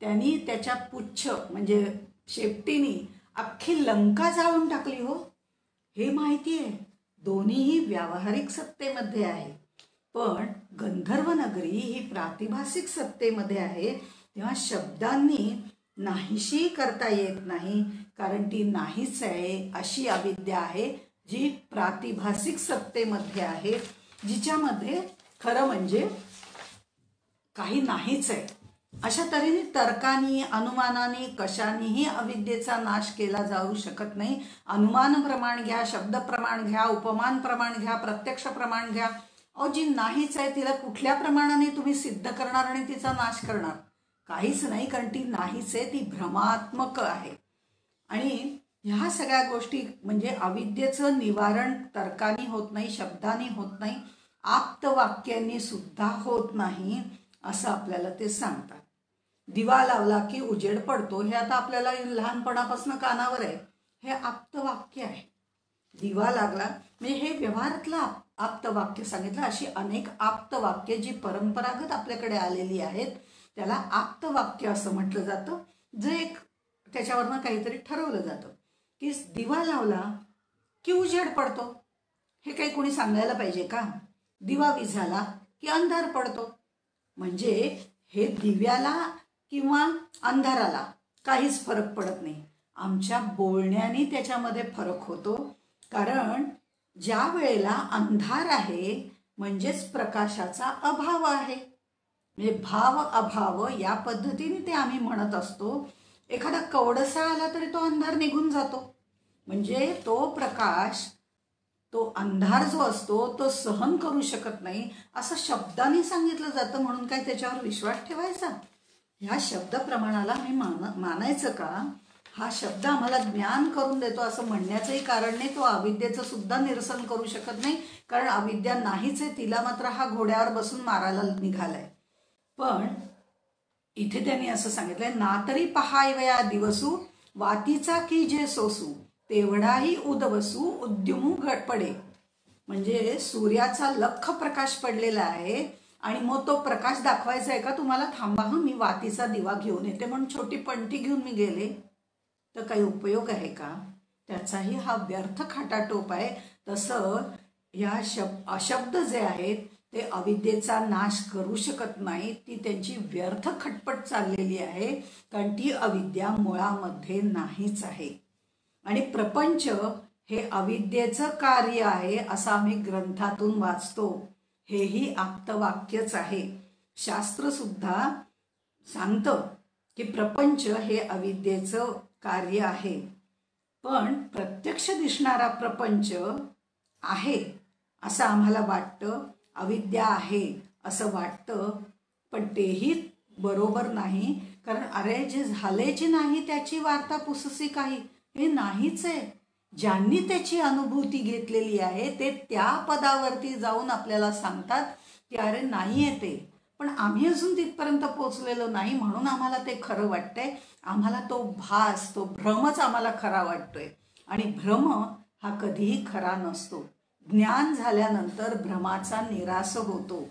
त्यांनी त्याच्या पुच्छ म्हणजे शेपटीने अख्खी लंका जाळून टाकली. हो, हे माहिती आहे. दोन्हीही व्यावहारिक सत्तेमध्ये आहे. पण गंधर्व नगरी ही प्रातिभासिक सत्तेमध्ये आहे, तेव्हा शब्दांनी नाहीशी करता येत नाही, कारण ती नाहीच आहे अशी अविद्या आहे जी प्रातिभासिक सत्तेमध्ये आहे, जिच्यामध्ये खरं म्हणजे काही नाहीच आहे. अशा तऱ्हेने तर्कानी अनुमानाने कशानेही अविद्येचा नाश केला जाऊ शकत नाही. अनुमान प्रमाण घ्या, शब्द प्रमाण घ्या, उपमान प्रमाण घ्या, प्रत्यक्ष प्रमाण घ्या, अहो जी नाहीच आहे तिला कुठल्या प्रमाणाने तुम्ही सिद्ध करणार आणि तिचा नाश करणार? काहीच नाही, कारण ती नाहीच आहे, ती भ्रमात्मक आहे. आणि ह्या सगळ्या गोष्टी म्हणजे अविद्येचं निवारण तर्काने होत नाही, शब्दाने होत नाही, आप्तवाक्यांनी सुद्धा होत नाही असं आपल्याला ते सांगतात. दिवा लावला की उजेड पडतो हे आता आपल्याला लहानपणापासून कानावर आहे, हे आप्तवाक्य आहे. दिवा लागला म्हणजे हे व्यवहारातलं आप्तवाक्य सांगितलं. अशी अनेक आप्तवाक्य जी परंपरागत आपल्याकडे आलेली आहेत त्याला आप्तवाक्य असं म्हटलं जातं. जे एक त्याच्यावरनं काहीतरी ठरवलं जातं की दिवा लावला की उजेड पडतो. हे काही कोणी सांगायला पाहिजे का? दिवा विझाला की अंधार पडतो. म्हणजे हे दिव्याला किंवा अंधाराला काहीच फरक पडत नाही. आमच्या बोलण्याने त्याच्यामध्ये फरक होतो, कारण ज्या वेळेला अंधार आहे म्हणजेच प्रकाशाचा अभाव आहे. म्हणजे भाव अभाव या पद्धतीने ते आम्ही म्हणत असतो. एखादा कवडसा आला तरी तो अंधार निघून जातो. म्हणजे तो प्रकाश, तो अंधार जो असतो तो सहन करू शकत नाही असं शब्दाने सांगितलं जातं. म्हणून काय त्याच्यावर विश्वास ठेवायचा? ह्या शब्द प्रमाणाला आम्ही मानायचं का? हा शब्द आम्हाला ज्ञान करून देतो असं म्हणण्याचंही कारण नाही. तो अविद्येचं सुद्धा निरसन करू शकत नाही, कारण अविद्या नाहीच आहे, तिला मात्र हा घोड्यावर बसून मारायला निघालाय. पण इथे त्यांनी असं सांगितलंय, ना तरी पहायवया दिवसू वातीचा की जे सोसू तेवढाही उदवसू उद्युमू पडे. म्हणजे सूर्याचा लख प्रकाश पडलेला आहे आणि मग तो प्रकाश दाखवायचा आहे का तुम्हाला? थांबा मी वातीचा दिवा घेऊन येते म्हणून छोटी पंटी घेऊन मी गेले तर काही उपयोग आहे का? त्याचाही हा व्यर्थ खाटाटोप आहे. तसं या अशब्द जे आहेत ते अविद्येचा नाश करू शकत नाही. ती त्यांची व्यर्थ खटपट चाललेली आहे, कारण ती अविद्या मुळामध्ये नाहीच आहे. आणि प्रपंच हे अविद्येचं कार्य आहे असं आम्ही ग्रंथातून वाचतो. हेही आप्तवाक्यच आहे. शास्त्र सुद्धा सांगतं की प्रपंच हे अविद्येचं कार्य आहे. पण प्रत्यक्ष दिसणारा प्रपंच आहे असं आम्हाला वाटतं, अविद्या आहे असं वाटतं, पण तेही बरोबर नाही. कारण अरे जे झालेचे नाही त्याची वार्ता पुससी काही, हे नाहीच आहे. ज्यांनी त्याची अनुभूती घेतलेली आहे ते त्या पदावरती जाऊन आपल्याला सांगतात की अरे नाही आहे ते, पण आम्ही अजून तिथपर्यंत पोचलेलो नाही म्हणून आम्हाला ते खरं वाटतंय. आम्हाला तो भास, तो भ्रमच आम्हाला खरा वाटतोय. आणि भ्रम हा कधीही खरा नसतो. ज्ञान झाल्यानंतर भ्रमाचा निराश होतो.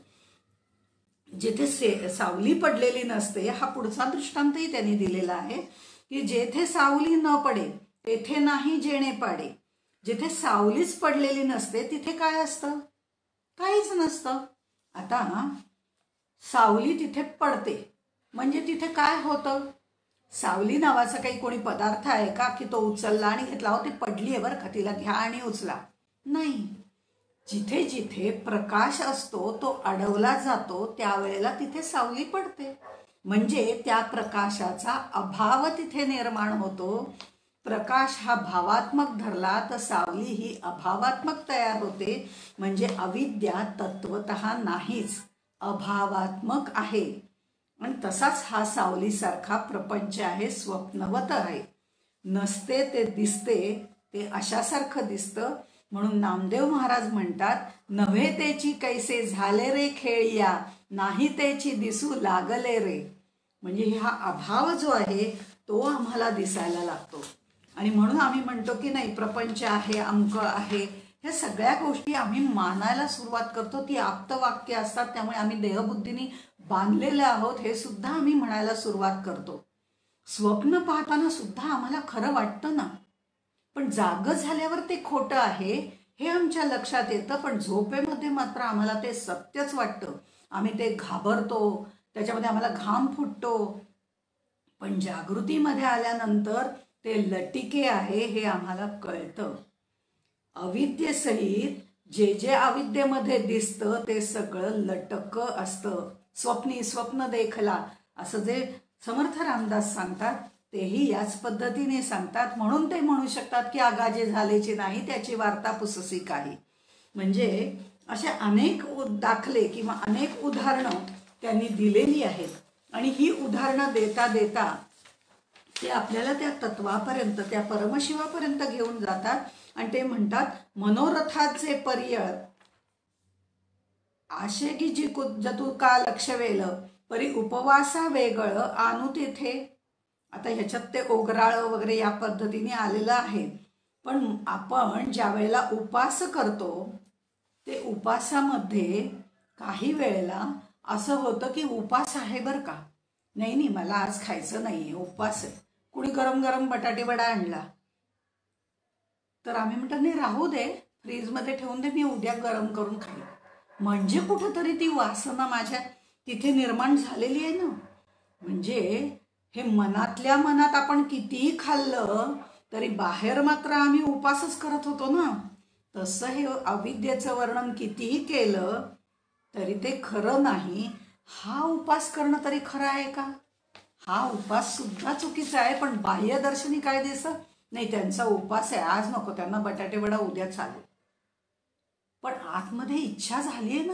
जिथे सावली पडलेली नसते, हा पुढचा दृष्टांतही त्यांनी दिलेला आहे की जेथे सावली न पडे तेथे नाही जेणे पाडे. जिथे सावलीच पडलेली नसते तिथे काय असतं? काहीच नसतं. आता सावली तिथे पडते म्हणजे तिथे काय होतं? सावली नावाचा काही कोणी पदार्थ आहे का की तो उचलला आणि घेतला, हो ती पडली आहे बरं का, तिला घ्या आणि उचला? नाही. जिथे जिथे प्रकाश असतो तो अडवला जातो त्यावेळेला तिथे सावली पडते. म्हणजे त्या प्रकाशाचा अभाव तिथे निर्माण होतो. प्रकाश हा भावात्मक धरला तर सावली ही अभावात्मक तयार होते. म्हणजे अविद्या तत्वतः नाहीच, अभावात्मक आहे. आणि तसाच हा सावलीसारखा प्रपंच आहे, स्वप्नवत आहे. नसते ते दिसते, ते अशासारखं दिसतं. म्हणून नामदेव महाराज म्हणतात, नव्हे तेची कैसे झाले रे खेळिया, नाही तेची दिसू लागले रे. म्हणजे हा अभाव जो आहे तो आम्हाला दिसायला लागतो. आणि म्हणून आम्ही म्हणतो की नाही प्रपंच आहे, अंक आहे, ह्या सगळ्या गोष्टी आम्ही मानायला सुरुवात करतो. ती आप्तवाक्य असतात, त्यामुळे आम्ही देहबुद्धीने बांधलेले आहोत हे सुद्धा आम्ही म्हणायला सुरुवात करतो. स्वप्न पाहताना सुद्धा आम्हाला खरं वाटतं ना, पण जाग झाल्यावर ते खोटं आहे हे आमच्या लक्षात येतं, पण झोपेमध्ये मात्र आम्हाला ते सत्यच वाटतं. आम्ही ते घाबरतो, त्याच्यामध्ये आम्हाला घाम फुटतो. पण जागृतीमध्ये आल्यानंतर ते लटिके आहे हे आम्हाला कळतं. अविद्येसहित जे जे अविद्येमध्ये दिसतं ते सगळं लटक असतं. स्वप्न देखला असं जे समर्थ रामदास सांगतात तेही याच पद्धतीने सांगतात. म्हणून ते म्हणू शकतात की आगाजे झालेचे नाही त्याची वार्ता पुससी काही. म्हणजे असे अनेक दाखले किंवा अनेक उदाहरणं त्यांनी दिलेली आहेत. आणि ही उदाहरणं देता देता ते आपल्याला त्या तत्वापर्यंत, त्या परमशिवापर्यंत घेऊन जातात. आणि ते म्हणतात, मनोरथाचे पर्यय आशे की जी जतू का लक्ष वेल परी उपवासा वेगळ आणू तेथे. आता ह्याच्यात ते ओगराळ वगैरे या पद्धतीने आलेलं आहे. पण आपण ज्या वेळेला उपास करतो ते उपासामध्ये काही वेळेला असं होतं की उपास आहे बरं का, नाही मला आज खायचं नाहीये, उपवास आहे. कुणी गरम गरम बटाटे वडा आणला तर आम्ही म्हणतो नाही राहू दे, फ्रीजमध्ये ठेवून दे, मी उद्या गरम करून खाईन. म्हणजे कुठंतरी ती वासना माझ्या तिथे निर्माण झालेली आहे ना. म्हणजे हे मनातल्या मनात आपण कितीही खाल्लं तरी बाहेर मात्र आम्ही उपासच करत होतो ना. तसं हे अविद्येचं वर्णन कितीही केलं तरी ते खरं नाही. हा उपास करणं तरी खरं आहे का? हा उपास सुद्धा चुकीचा आहे. पण बाह्यदर्शनी काय दिसत नाही, त्यांचा उपास आहे, आज नको, त्यांना बटाटे वडा उद्या चालेल. पण आतमध्ये इच्छा झाली आहे ना,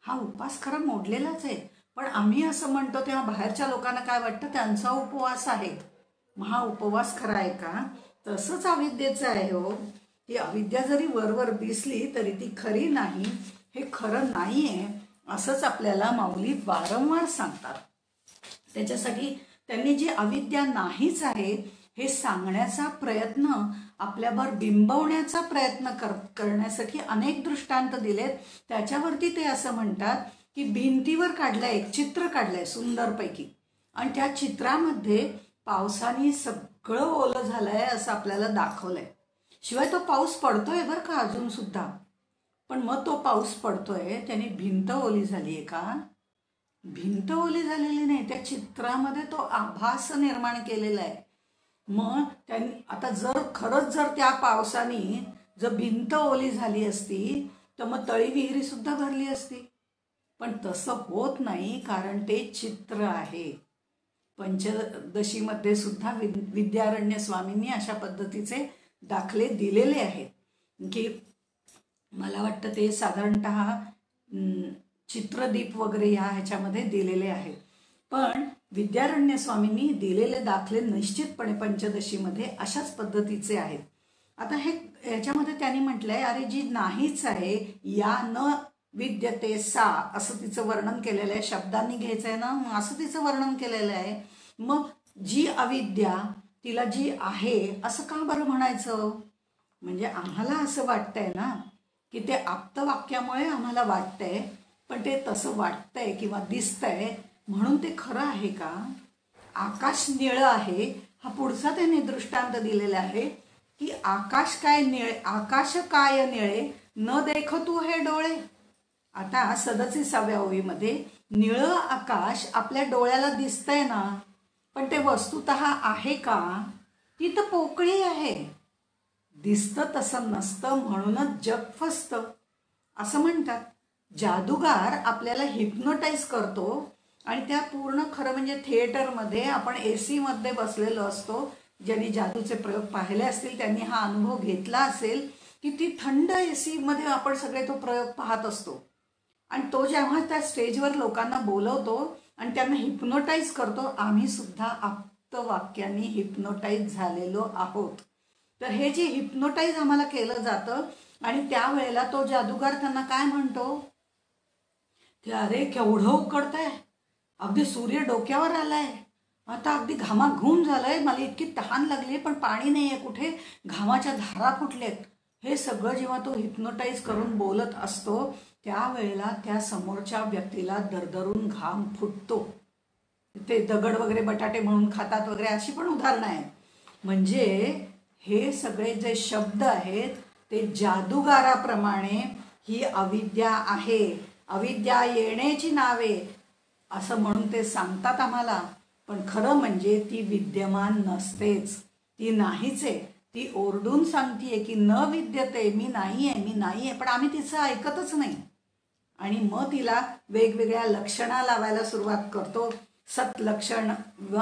हा उपास खरं मोडलेलाच आहे. पण आम्ही असं म्हणतो तेव्हा बाहेरच्या लोकांना काय वाटतं, त्यांचा उपवास आहे, हा उपवास खरा आहे का? तसंच अविद्येचं आहे हो. ती अविद्या जरी वरवर दिसली तरी ती खरी नाही, हे खरं नाही आहे असंच आपल्याला माऊली वारंवार सांगतात. त्याच्यासाठी त्यांनी जी अविद्या नाहीच आहे हे सांगण्याचा प्रयत्न, आपल्यावर बिंबवण्याचा प्रयत्न करण्यासाठी अनेक दृष्टांत दिलेत. त्याच्यावरती ते असं म्हणतात की भिंतीवर काढलंय, एक चित्र काढलंय सुंदरपैकी, आणि त्या चित्रामध्ये पावसाने सगळं ओलं झालंय असं आपल्याला दाखवलंय. शिवाय तो पाऊस पडतोय बरं का अजून सुद्धा. पण मग तो पाऊस पडतोय त्याने भिंत ओली झालीये का? भिंत ओली झालेली नाही, त्या चित्रामध्ये तो आभास निर्माण केलेला आहे. मग त्यांनी आता खरंच जर त्या पावसाने जर भिंत ओली झाली असती तर मग तळी विहिरी सुद्धा भरली असती. पण तसं होत नाही, कारण ते चित्र आहे. पंचदशीमध्ये सुद्धा विद्यारण्य स्वामींनी अशा पद्धतीचे दाखले दिलेले आहेत की मला वाटतं ते साधारणतः चित्रदीप वगैरे या ह्याच्यामध्ये दिलेले आहेत. पण विद्यारण्य स्वामींनी दिलेले दाखले निश्चितपणे पंचदशीमध्ये अशाच पद्धतीचे आहेत. आता ह्याच्यामध्ये त्यांनी म्हटलंय, अरे जी नाहीच आहे, या न विद्यते सा असं तिचं वर्णन केलेलं आहे. शब्दांनी घ्यायचं आहे ना, असं तिचं वर्णन केलेलं आहे. मग जी अविद्या तिला जी आहे असं का बरं म्हणायचं? म्हणजे आम्हाला असं वाटतंय ना की ते आप्तवाक्यामुळे आम्हाला वाटतंय, पण ते तसं वाटतंय किंवा दिसतंय म्हणून ते खरं आहे का? आकाश निळं आहे हा पुढचा त्यांनी दृष्टांत दिलेला आहे की आकाश काय निळे, आकाश काय निळे न देख तू हे डोळे. आता 37व्या ओळीमध्ये निळं आकाश आपल्या डोळ्याला दिसतंय ना, पण ते वस्तुतः आहे का? ती तर पोकळी आहे, दिसतं तसं नसतं, म्हणूनच जग फसतं असं म्हणतात. जादूगार आपल्याला हिप्नोटाईज करतो आणि त्या पूर्ण खरं म्हणजे थिएटरमध्ये आपण AC मध्ये बसलेलो असतो. ज्यांनी जादूचे प्रयोग पाहिले असतील त्यांनी हा अनुभव घेतला असेल की ती थंड AC मध्ये आपण सगळे तो प्रयोग पाहत असतो. आणि तो जेव्हा त्या स्टेजवर लोकांना बोलवतो आणि त्यांना हिप्नोटाईज करतो, आम्ही सुद्धा आप्तवाक्यांनी हिप्नोटाईज झालेलो आहोत. तर हे जे हिप्नोटाईज आम्हाला केलं जातं आणि त्यावेळेला तो जादूगार त्यांना काय म्हणतो की अरे केवढं उकडतंय, अगदी सूर्य डोक्यावर आलाय, आता अगदी घामाघूम झालंय, मला इतकी तहान लागली पण पाणी नाहीये कुठे, घामाच्या धारा फुटलेत. हे सगळं जेव्हा तो हिप्नोटाईज करून बोलत असतो त्यावेळेला त्या समोरच्या व्यक्तीला दरदरून घाम फुटतो. ते दगड वगैरे बटाटे म्हणून खातात वगैरे अशी पण उदाहरणं आहेत. म्हणजे हे सगळे जे शब्द आहेत ते जादूगाराप्रमाणे ही अविद्या आहे, अविद्या येण्याची नावे असं म्हणून ते सांगतात आम्हाला. पण खरं म्हणजे ती विद्यमान नसतेच, ती नाहीच आहे. ती ओरडून सांगतीये की न विद्यते, मी नाही आहे, मी नाही आहे. पण आम्ही तिचं ऐकतच नाही आणि मग तिला वेगवेगळ्या लक्षणा लावायला सुरुवात करतो, सत लक्षण,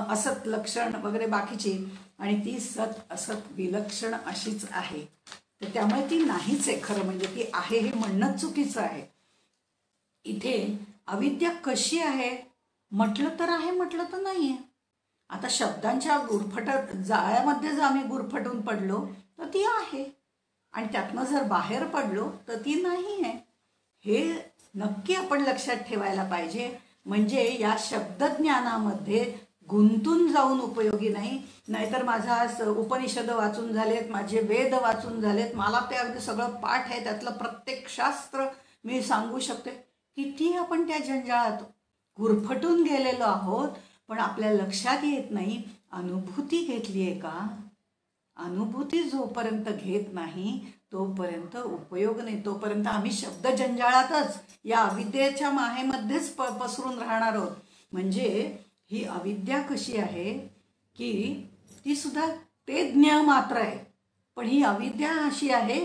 असत लक्षण वगैरे बाकीची. आणि ती सत असत विलक्षण अशीच आहे. तर त्यामुळे ती नाहीच आहे. खरं म्हणजे ती आहे हे म्हणणंच चुकीचं आहे. इथे अविद्या कशी आहे म्हटलं तर आहे, म्हटलं तर नाही आहे. आता शब्दांच्या जाळ्यामध्ये जर आम्ही गुरफटून पडलो तर ती आहे, आणि त्यातनं जर बाहेर पडलो तर ती नाही आहे. हे नक्की आपण लक्षात ठेवायला पाहिजे. म्हणजे या शब्दज्ञानामध्ये गुंतून जाऊन उपयोगी नाही. नाहीतर माझा आज उपनिषद वाचून झालेत, माझे वेद वाचून झालेत, मला ते अगदी सगळं पाठ आहे, त्यातलं प्रत्येक शास्त्र मी सांगू शकते. किती आपण त्या जंजाळात गुरफटून गेलेलो आहोत, पण आपल्या लक्षात येत नाही अनुभूती घेतली आहे का. अनुभूती जोपर्यंत घेत नाही तोपर्यंत उपयोग नाही. तोपर्यंत आम्ही शब्द जंजाळातच या अविद्येच्या माहेमध्येच पसरून राहणार आहोत. म्हणजे ही अविद्या कशी आहे की ती सुद्धा ते ज्ञ मात्र आहे, पण ही अविद्या अशी आहे,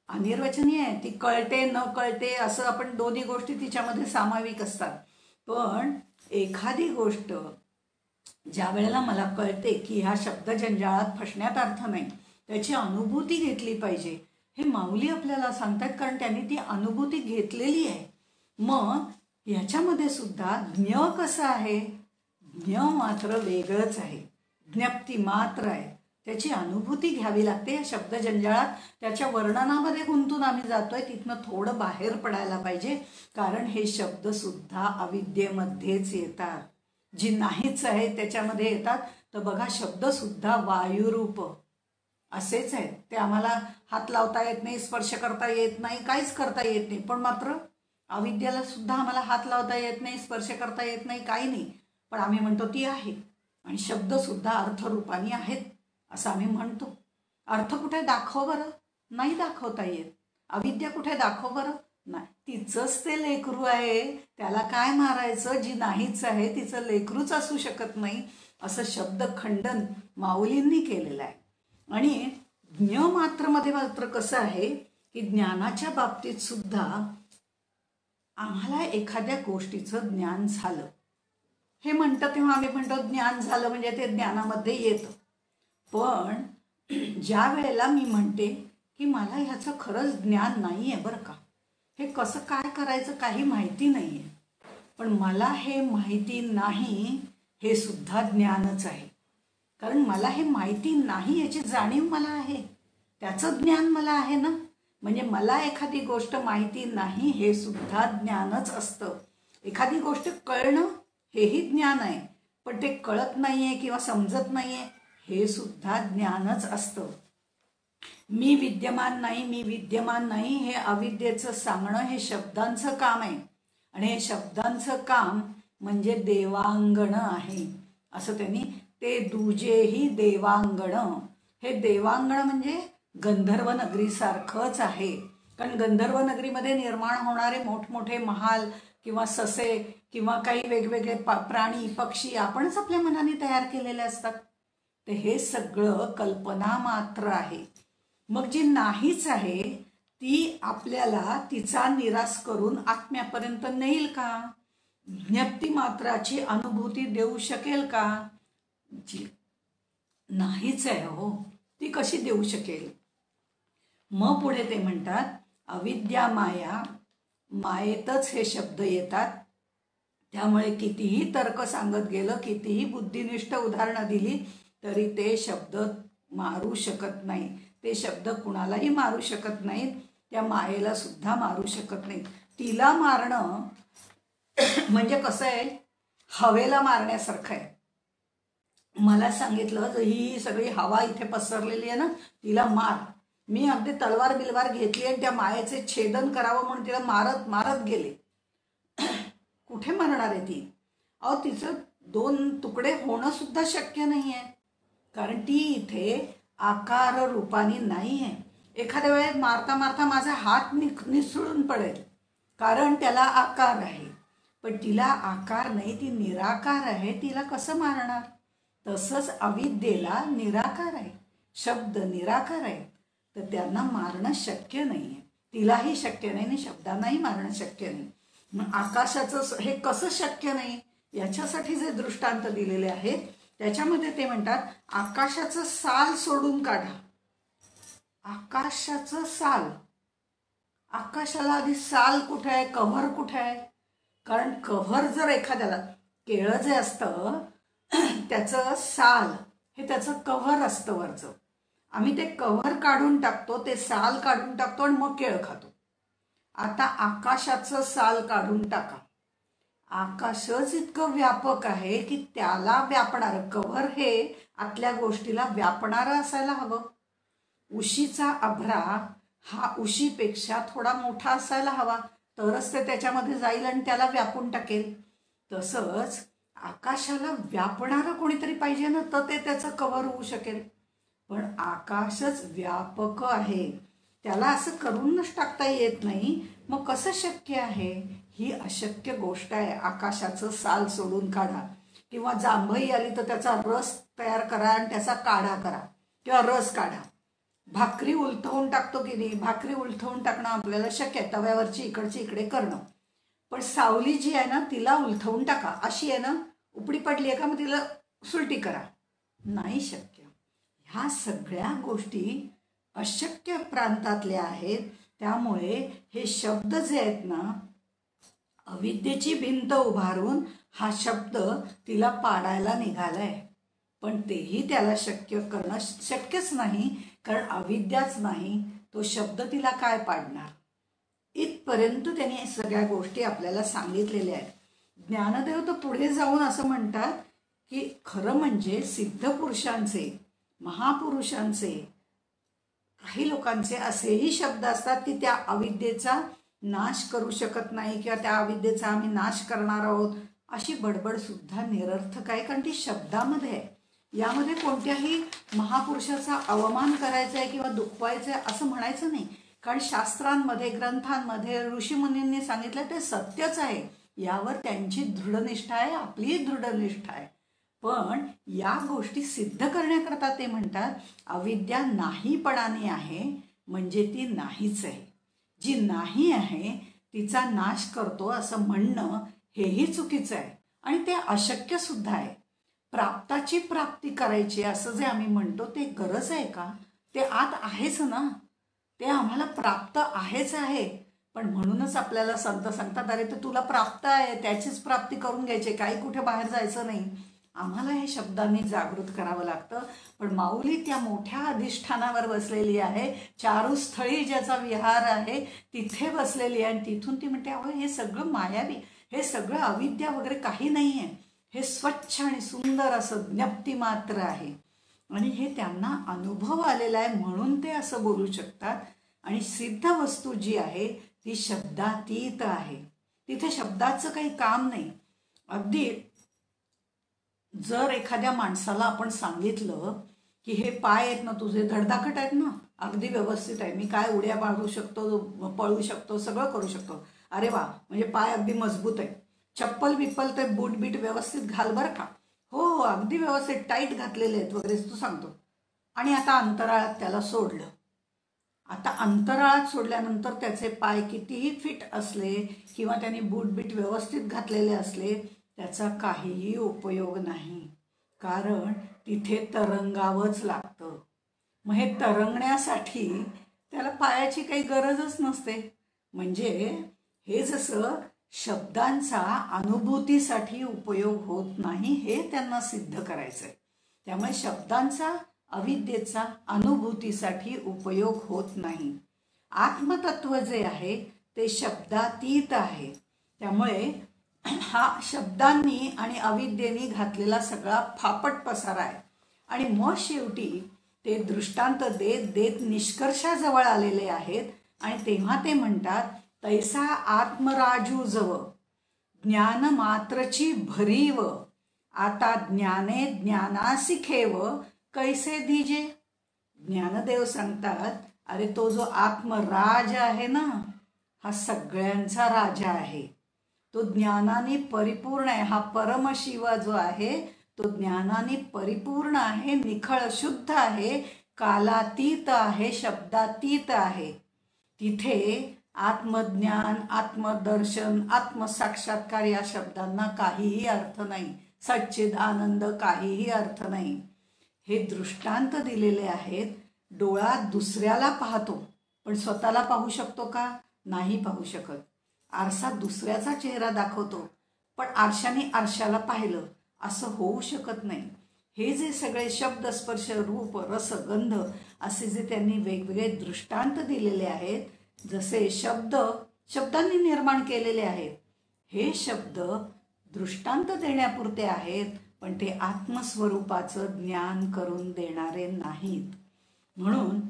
अनिर्वचनीय आहे. ती कळते न कळते असं आपण दोन्ही गोष्टी तिच्यामध्ये सामाविक असतात. पण एखादी गोष्ट ज्या वेळेला मला कळते की ह्या शब्दजंजाळात फसण्यात अर्थ नाही, त्याची अनुभूती घेतली पाहिजे, हे माऊली आपल्याला सांगतात, कारण त्यांनी ती अनुभूती घेतलेली आहे. मग याच्यामध्ये सुद्धा ज्ञ कसं आहे, ज्ञ मात्र वेगळंच आहे, ज्ञप्ती मात्र आहे. त्याची अनुभूती घ्यावी लागते. या शब्दजंजाळात त्याच्या वर्णनामध्ये गुंतून आम्ही जातोय, तिथनं थोडं बाहेर पडायला पाहिजे, कारण हे शब्द सुद्धा अविद्येमध्येच येतात. जी नाहीच आहे त्याच्यामध्ये येतात. तर बघा, शब्द सुद्धा वायुरूप असेच आहेत. ते आम्हाला हात लावता येत नाही, स्पर्श करता येत नाही, काहीच करता येत नाही. पण मात्र अविद्याला सुद्धा आम्हाला हात लावता येत नाही, स्पर्श करता येत नाही, काही नाही. पण आम्ही म्हणतो ती आहे. आणि शब्द सुद्धा अर्थरूपाने आहेत असं आम्ही म्हणतो. अर्थ कुठे दाखव बरं, नाही दाखवता येत. अविद्या कुठे दाखव बरं, नाही. तिचंच ते लेकरू आहे, त्याला काय मारायचं. जी नाहीच आहे तिचं लेकरूच असू शकत नाही, असं शब्द खंडन माऊलींनी केलेलं आहे. आणि ज्ञ मात्र मध्ये मात्र कसं आहे की ज्ञानाच्या बाबतीत सुद्धा आम्हाला एखाद्या गोष्टीचं ज्ञान झालं हे म्हणतं तेव्हा आम्ही म्हणतो ज्ञान झालं म्हणजे ते ज्ञानामध्ये येतं. पण ज्या वेळेला मी म्हणते की मला ह्याचं खरंच ज्ञान नाही आहे बरं का, हे कसं काय करायचं काही माहिती नाही आहे, पण मला हे माहिती नाही हे सुद्धा ज्ञानच आहे. कारण मला हे माहिती नाही याची जाणीव मला आहे, त्याचं ज्ञान मला आहे ना. म्हणजे मला एखादी गोष्ट माहिती नाही हे सुद्धा ज्ञानच असतं. एखादी गोष्ट कळणं हेही ज्ञान आहे, पण ते कळत नाही आहे किंवा समजत नाही आहे हे सुद्धा ज्ञानच असतं. मी विद्यमान नाही, मी विद्यमान नाही हे अविद्येचं सांगणं हे शब्दांचं काम आहे. आणि हे शब्दांचं काम म्हणजे देवांगण आहे. असं त्यांनी, ते दुजेही देवांगण, हे देवांगण म्हणजे गंधर्व नगरीसारखंच आहे. कारण गंधर्व नगरीमध्ये निर्माण होणारे मोठमोठे महाल किंवा ससे किंवा काही वेगवेगळे प्राणी पक्षी आपणच आपल्या मनाने तयार केलेले असतात. तर हे सगळं कल्पना मात्र आहे. मग जी नाहीच आहे ती आपल्याला तिचा निराश करून आत्म्यापर्यंत नेईल का, ज्ञप्ती मात्राची अनुभूती देऊ शकेल का. जी नाहीच आहे हो, ती कशी देऊ शकेल. मग पुढे ते म्हणतात अविद्या माया, मायेतच हे शब्द येतात. त्यामुळे कितीही तर्क सांगत गेलं, कितीही बुद्धिनिष्ठ उदाहरणं दिली तरी ते शब्द मारू शकत नाही. ते शब्द कुणालाही मारू शकत नाहीत, त्या मायेला सुद्धा मारू शकत नाहीत. तिला मारणं म्हणजे कसं आहे, हवेला मारण्यासारखं आहे. मला सांगितलं जर ही सगळी हवा इथे पसरलेली आहे ना, तिला मार. मी अगदी तलवार बिलवार घेतली आणि त्या मायेचे छेदन करावं म्हणून तिला मारत मारत गेले. कुठे मरणार आहे ती. अहो तिचं 2 तुकडे होणं सुद्धा शक्य नाही आहे, कारण ती इथे आकार रूपाने नाही आहे. एखाद्या वेळेस मारता मारता माझा हात निसळून पडेल, कारण त्याला आकार आहे. पण तिला आकार नाही, ती निराकार आहे, तिला कसं मारणार? तसंच अविद्येला निराकार आहे, शब्द निराकार आहे, तर त्यांना मारणं शक्य नाही आहे. तिलाही शक्य नाही आणि शब्दांनाही मारणं शक्य नाही. मग आकाशाचं हे कसं शक्य नाही याच्यासाठी जे दृष्टांत दिलेले आहेत त्याच्यामध्ये ते म्हणतात आकाशाचं साल सोडून काढा. आकाशाचं साल, आकाशाला आधी साल कुठे आहे, कव्हर कुठे आहे? कारण कव्हर जर एखाद्याला, केळं जे असतं त्याचं साल हे त्याचं कव्हर असतं वरचं, आम्ही ते कव्हर काढून टाकतो, ते साल काढून टाकतो आणि मग केळं खातो. आता आकाशाचं साल काढून टाका. आकाशच इतकं व्यापक आहे की त्याला व्यापणारं कव्हर हे आतल्या गोष्टीला व्यापणारं असायला हवं. उशीचा अभरा हा उशीपेक्षा थोडा मोठा असायला हवा, तरच ते त्याच्यामध्ये जाईल आणि त्याला व्यापून टाकेल. तसंच आकाशाला व्यापणारं कोणीतरी पाहिजे ना, तर ते त्याचं कव्हर होऊ शकेल. पण आकाशच व्यापक आहे, त्याला असं करूनच टाकता येत नाही. मग कसं शक्य आहे? ही अशक्य गोष्ट आहे. आकाशाचं साल सोडून काढा, किंवा जांभई आली तर त्याचा रस तयार करा आणि त्याचा काढा करा किंवा रस काढा. भाकरी उलथवून टाकतो की नाही, भाकरी उलथवून टाकणं आपल्याला शक्य आहे, तव्यावरची इकडची इकडे करणं. पण सावली जी आहे ना तिला उलथवून टाका, अशी आहे ना, उपडी पडली आहे का, मग तिला सुलटी करा, नाही शक्य. ह्या सगळ्या गोष्टी अशक्य प्रांतातल्या आहेत. त्यामुळे हे शब्द जे आहेत ना, अविद्येची भिंत उभारून हा शब्द तिला पाडायला निघालाय. पण तेही त्याला शक्य करणं शक्यच नाही, कारण अविद्याच नाही, तो शब्द तिला काय पाडणार? इथपर्यंत त्यांनी सगळ्या गोष्टी आपल्याला सांगितलेल्या आहेत. ज्ञानदेव तर पुढे जाऊन असं म्हणतात की खरं म्हणजे सिद्ध पुरुषांचे, महापुरुषांचे, काही लोकांचे असेही शब्द असतात की त्या अविद्येचा नाश करू शकत नाही किंवा त्या अविद्येचा आम्ही नाश करणार आहोत, अशी बडबड सुद्धा निरर्थक आहे, कारण ती शब्दामध्ये आहे. यामध्ये कोणत्याही महापुरुषाचा अवमान करायचा आहे किंवा दुखवायचं आहे असं म्हणायचं नाही, कारण शास्त्रांमध्ये, ग्रंथांमध्ये ऋषीमुनींनी सांगितलं ते सत्यच आहे. यावर त्यांची दृढनिष्ठा आहे, आपली दृढनिष्ठा आहे. पण या गोष्टी सिद्ध करण्याकरता ते म्हणतात अविद्या नाहीपणाने आहे, म्हणजे ती नाहीच आहे. जी नाही आहे तिचा नाश करतो असं म्हणणं हेही चुकीचं आहे आणि ते अशक्य सुद्धा आहे. प्राप्ताची प्राप्ती करायची असं जे आम्ही म्हणतो ते गरज आहे का? ते आत आहेच ना, ते आम्हाला प्राप्त आहेच आहे. पण म्हणूनच आपल्याला संत सांगतात अरे तर तुला प्राप्त आहे, त्याचीच प्राप्ती करून घ्यायची, काही कुठे बाहेर जायचं नाही. आम्हाला हे शब्दांनी जागृत करावं लागतं. पण माऊली त्या मोठ्या अधिष्ठानावर बसलेली आहे, चारुस्थळी ज्याचा विहार आहे तिथे बसलेली आहे, आणि तिथून ती म्हणते अहो हे सगळं मायावी, हे सगळं अविद्या वगैरे काही नाही आहे, हे स्वच्छ आणि सुंदर असं ज्ञप्ती मात्र आहे. आणि हे त्यांना अनुभव आलेला आहे म्हणून ते असं बोलू शकतात. आणि सिद्ध वस्तू जी आहे ती शब्दातीत आहे, तिथे शब्दाचं काही काम नाही. अगदी जर एखाद्या माणसाला आपण सांगितलं की हे पाय आहेत ना तुझे धडधाकट आहेत ना, अगदी व्यवस्थित आहे, मी काय उड्या मारू शकतो, पळू शकतो, सगळं करू शकतो, अरे वा, म्हणजे पाय अगदी मजबूत आहे, चप्पल बिप्पल ते बूट बीट व्यवस्थित घाल बरं का, हो हो अगदी व्यवस्थित टाईट घातलेले आहेत वगैरे तू सांगतो. आणि आता अंतराळात त्याला सोडलं. आता अंतराळात सोडल्यानंतर त्याचे पाय कितीही फिट असले किंवा त्यांनी बूट बीट व्यवस्थित घातलेले असले त्याचा काहीही उपयोग नाही, कारण तिथे तरंगावंच लागतं. मग हे तरंगण्यासाठी त्याला पायाची काही गरजच नसते. म्हणजे हे जसं शब्दांचा अनुभूतीसाठी उपयोग होत नाही हे त्यांना सिद्ध करायचं आहे. त्यामुळे शब्दांचा अविद्येचा अनुभूतीसाठी उपयोग होत नाही. आत्मतत्व जे आहे ते शब्दातीत आहे. त्यामुळे हा शब्दांनी आणि अविद्येने घातलेला सगळा फापट पसारा आहे. आणि मग शेवटी ते दृष्टांत देत देत निष्कर्षाजवळ आलेले आहेत. आणि तेव्हा ते म्हणतात तैसा आत्मराजू जव ज्ञान मात्रची भरीव, आता ज्ञाने ज्ञानासी खेव कैसे दीजे. ज्ञानदेव सांगतात अरे तो जो आत्मराज आहे ना, हा सगळ्यांचा राजा आहे. तो ज्ञानाने परिपूर्ण आहे. हा परमशिव जो आहे तो ज्ञानाने परिपूर्ण आहे, निखळ शुद्ध आहे, कालातीत आहे, शब्दातीत आहे. तिथे आत्मज्ञान, आत्मदर्शन, आत्मसाक्षात्कार या शब्दांना काहीही अर्थ नाही. सच्चिद आनंद काहीही अर्थ नाही. हे दृष्टांत दिलेले आहेत. डोळा दुसऱ्याला पाहतो पण स्वतःला पाहू शकतो का? नाही पाहू शकत. आरसा दुसऱ्याचा चेहरा दाखवतो पण आरशाने आरशाला पाहिलं असं होऊ शकत नाही. हे जे सगळे शब्द, स्पर्श, रूप, रस, गंध असे जे त्यांनी वेगवेगळे दृष्टांत दिलेले आहेत, जसे शब्दांनी निर्माण केलेले आहेत, हे शब्द दृष्टांत देण्यापुरते आहेत पण ते आत्मस्वरूपाचं ज्ञान करून देणारे नाहीत. म्हणून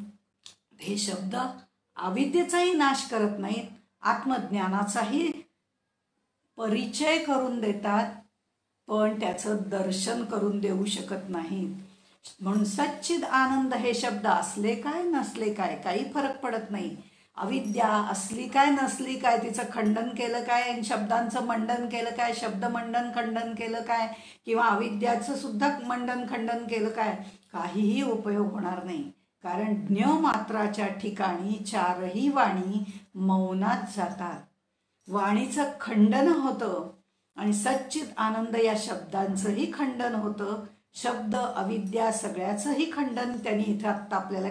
हे शब्द अविद्येचाही नाश करत नाहीत, आत्मज्ञानाचाही परिचय करून देतात पण त्याचं दर्शन करून देऊ शकत नाहीत. म्हणून सच्चिद आनंद हे शब्द असले काय नसले काय काही फरक पडत नाही. अविद्या असली काय नसली काय तिचं खंडन केलं काय, शब्दांचं मंडन केलं काय, शब्द मंडन खंडन केलं काय, किंवा अविद्याचं सुद्धा मंडन खंडन केलं काय, काहीही उपयोग होणार नाही. कारण ज्ञ मात्राच्या ठिकाणी चारही वाणी मौनात जातात. वाणीचं खंडन होतं आणि सच्चिद आनंद या शब्दांचंही खंडन होतं. शब्द, अविद्या सगळ्याचंही खंडन त्यांनी इथं आत्ता आपल्याला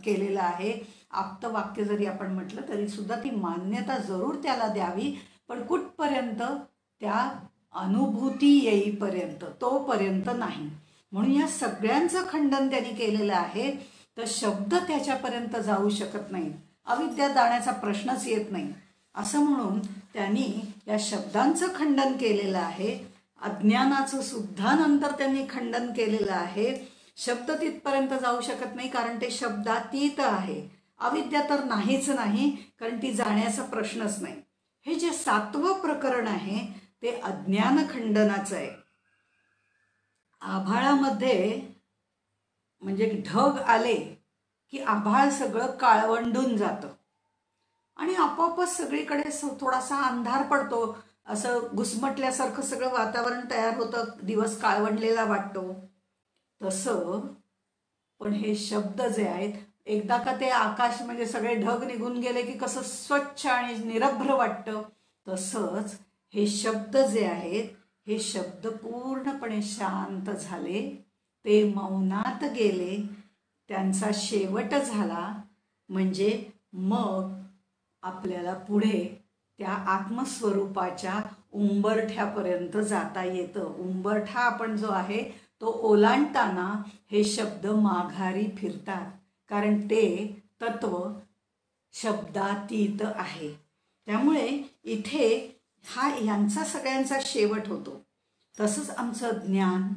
केलेलं आहे. आप्तवाक्य जरी आपण म्हटलं तरी सुद्धा ती मान्यता जरूर त्याला द्यावी, पण कुठपर्यंत? त्या अनुभूती येईपर्यंत, तोपर्यंत नाही. म्हणून या सगळ्यांचं खंडन त्यांनी केलेलं आहे. तर शब्द त्याच्यापर्यंत जाऊ शकत नाही, अविद्या जाण्याचा प्रश्नच येत नाही. असं म्हणून त्यांनी या शब्दांचं खंडन केलेलं आहे. अज्ञानाचं सुद्धा नंतर त्यांनी खंडन केलेलं आहे. शब्द तिथपर्यंत जाऊ शकत नाही कारण ते शब्दातीत आहे. अविद्या तर नाहीच नाही कारण ती जाण्याचा प्रश्नच नाही. हे जे 7वं प्रकरण आहे ते अज्ञान खंडनाचं आहे. आभाळामध्ये म्हणजे ढग आले की आभाळ सगळं काळवंडून जातं आणि आपोआपच सगळीकडे थोडासा अंधार पडतो, असं घुसमटल्यासारखं सगळं वातावरण तयार होतं, दिवस काळवंडलेला वाटतो. तसं पण हे शब्द जे आहेत, एकदा का ते आकाश म्हणजे सगळे ढग निघून गेले की कसं स्वच्छ आणि निरभ्र वाटतं, तसंच हे शब्द जे आहेत, हे शब्द पूर्णपणे शांत झाले, ते मौनात गेले, त्यांचा शेवट झाला म्हणजे मग आपल्याला पुढे त्या आत्मस्वरूपाच्या उंबरठ्यापर्यंत जाता येतं. उंबरठा आपण जो आहे तो ओलांडताना हे शब्द माघारी फिरतात कारण ते तत्व शब्दातीत आहे. त्यामुळे इथे यांचा सगळ्यांचा शेवट होतो. तसंच आमचं ज्ञान,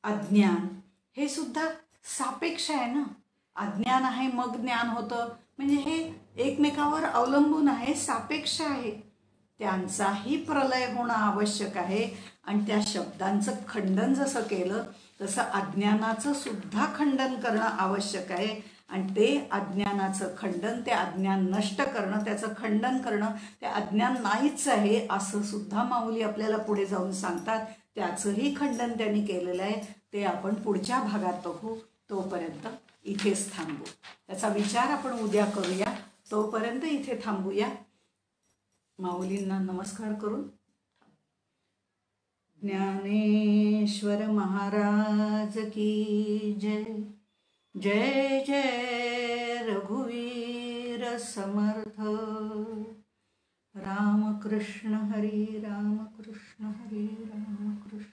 अज्ञान हे सुद्धा सापेक्ष आहे ना. अज्ञान आहे मग ज्ञान होतं, म्हणजे हे एकमेकावर अवलंबून आहे, सापेक्ष आहे. त्यांचाही प्रलय होणं आवश्यक आहे आणि त्या शब्दांचं खंडन जसं केलं तसं अज्ञानाचं सुद्धा खंडन करणं आवश्यक आहे. आणि ते अज्ञानाचं खंडन, ते अज्ञान नष्ट करणं, त्याचं खंडन करणं, ते अज्ञान नाहीच आहे असं सुद्धा माऊली आपल्याला पुढे जाऊन सांगतात. त्याचंही खंडन त्यांनी केलेलं आहे. ते आपण पुढच्या भागात बघू. तोपर्यंत इथेच थांबू. त्याचा विचार आपण उद्या करूया. तोपर्यंत इथे थांबूया. माऊलींना नमस्कार करून ज्ञानेश्वर महाराज की जय. जय जय रघुवीर समर्थ. रामकृष्ण हरी रामकृष्ण हरी रामकृष्ण.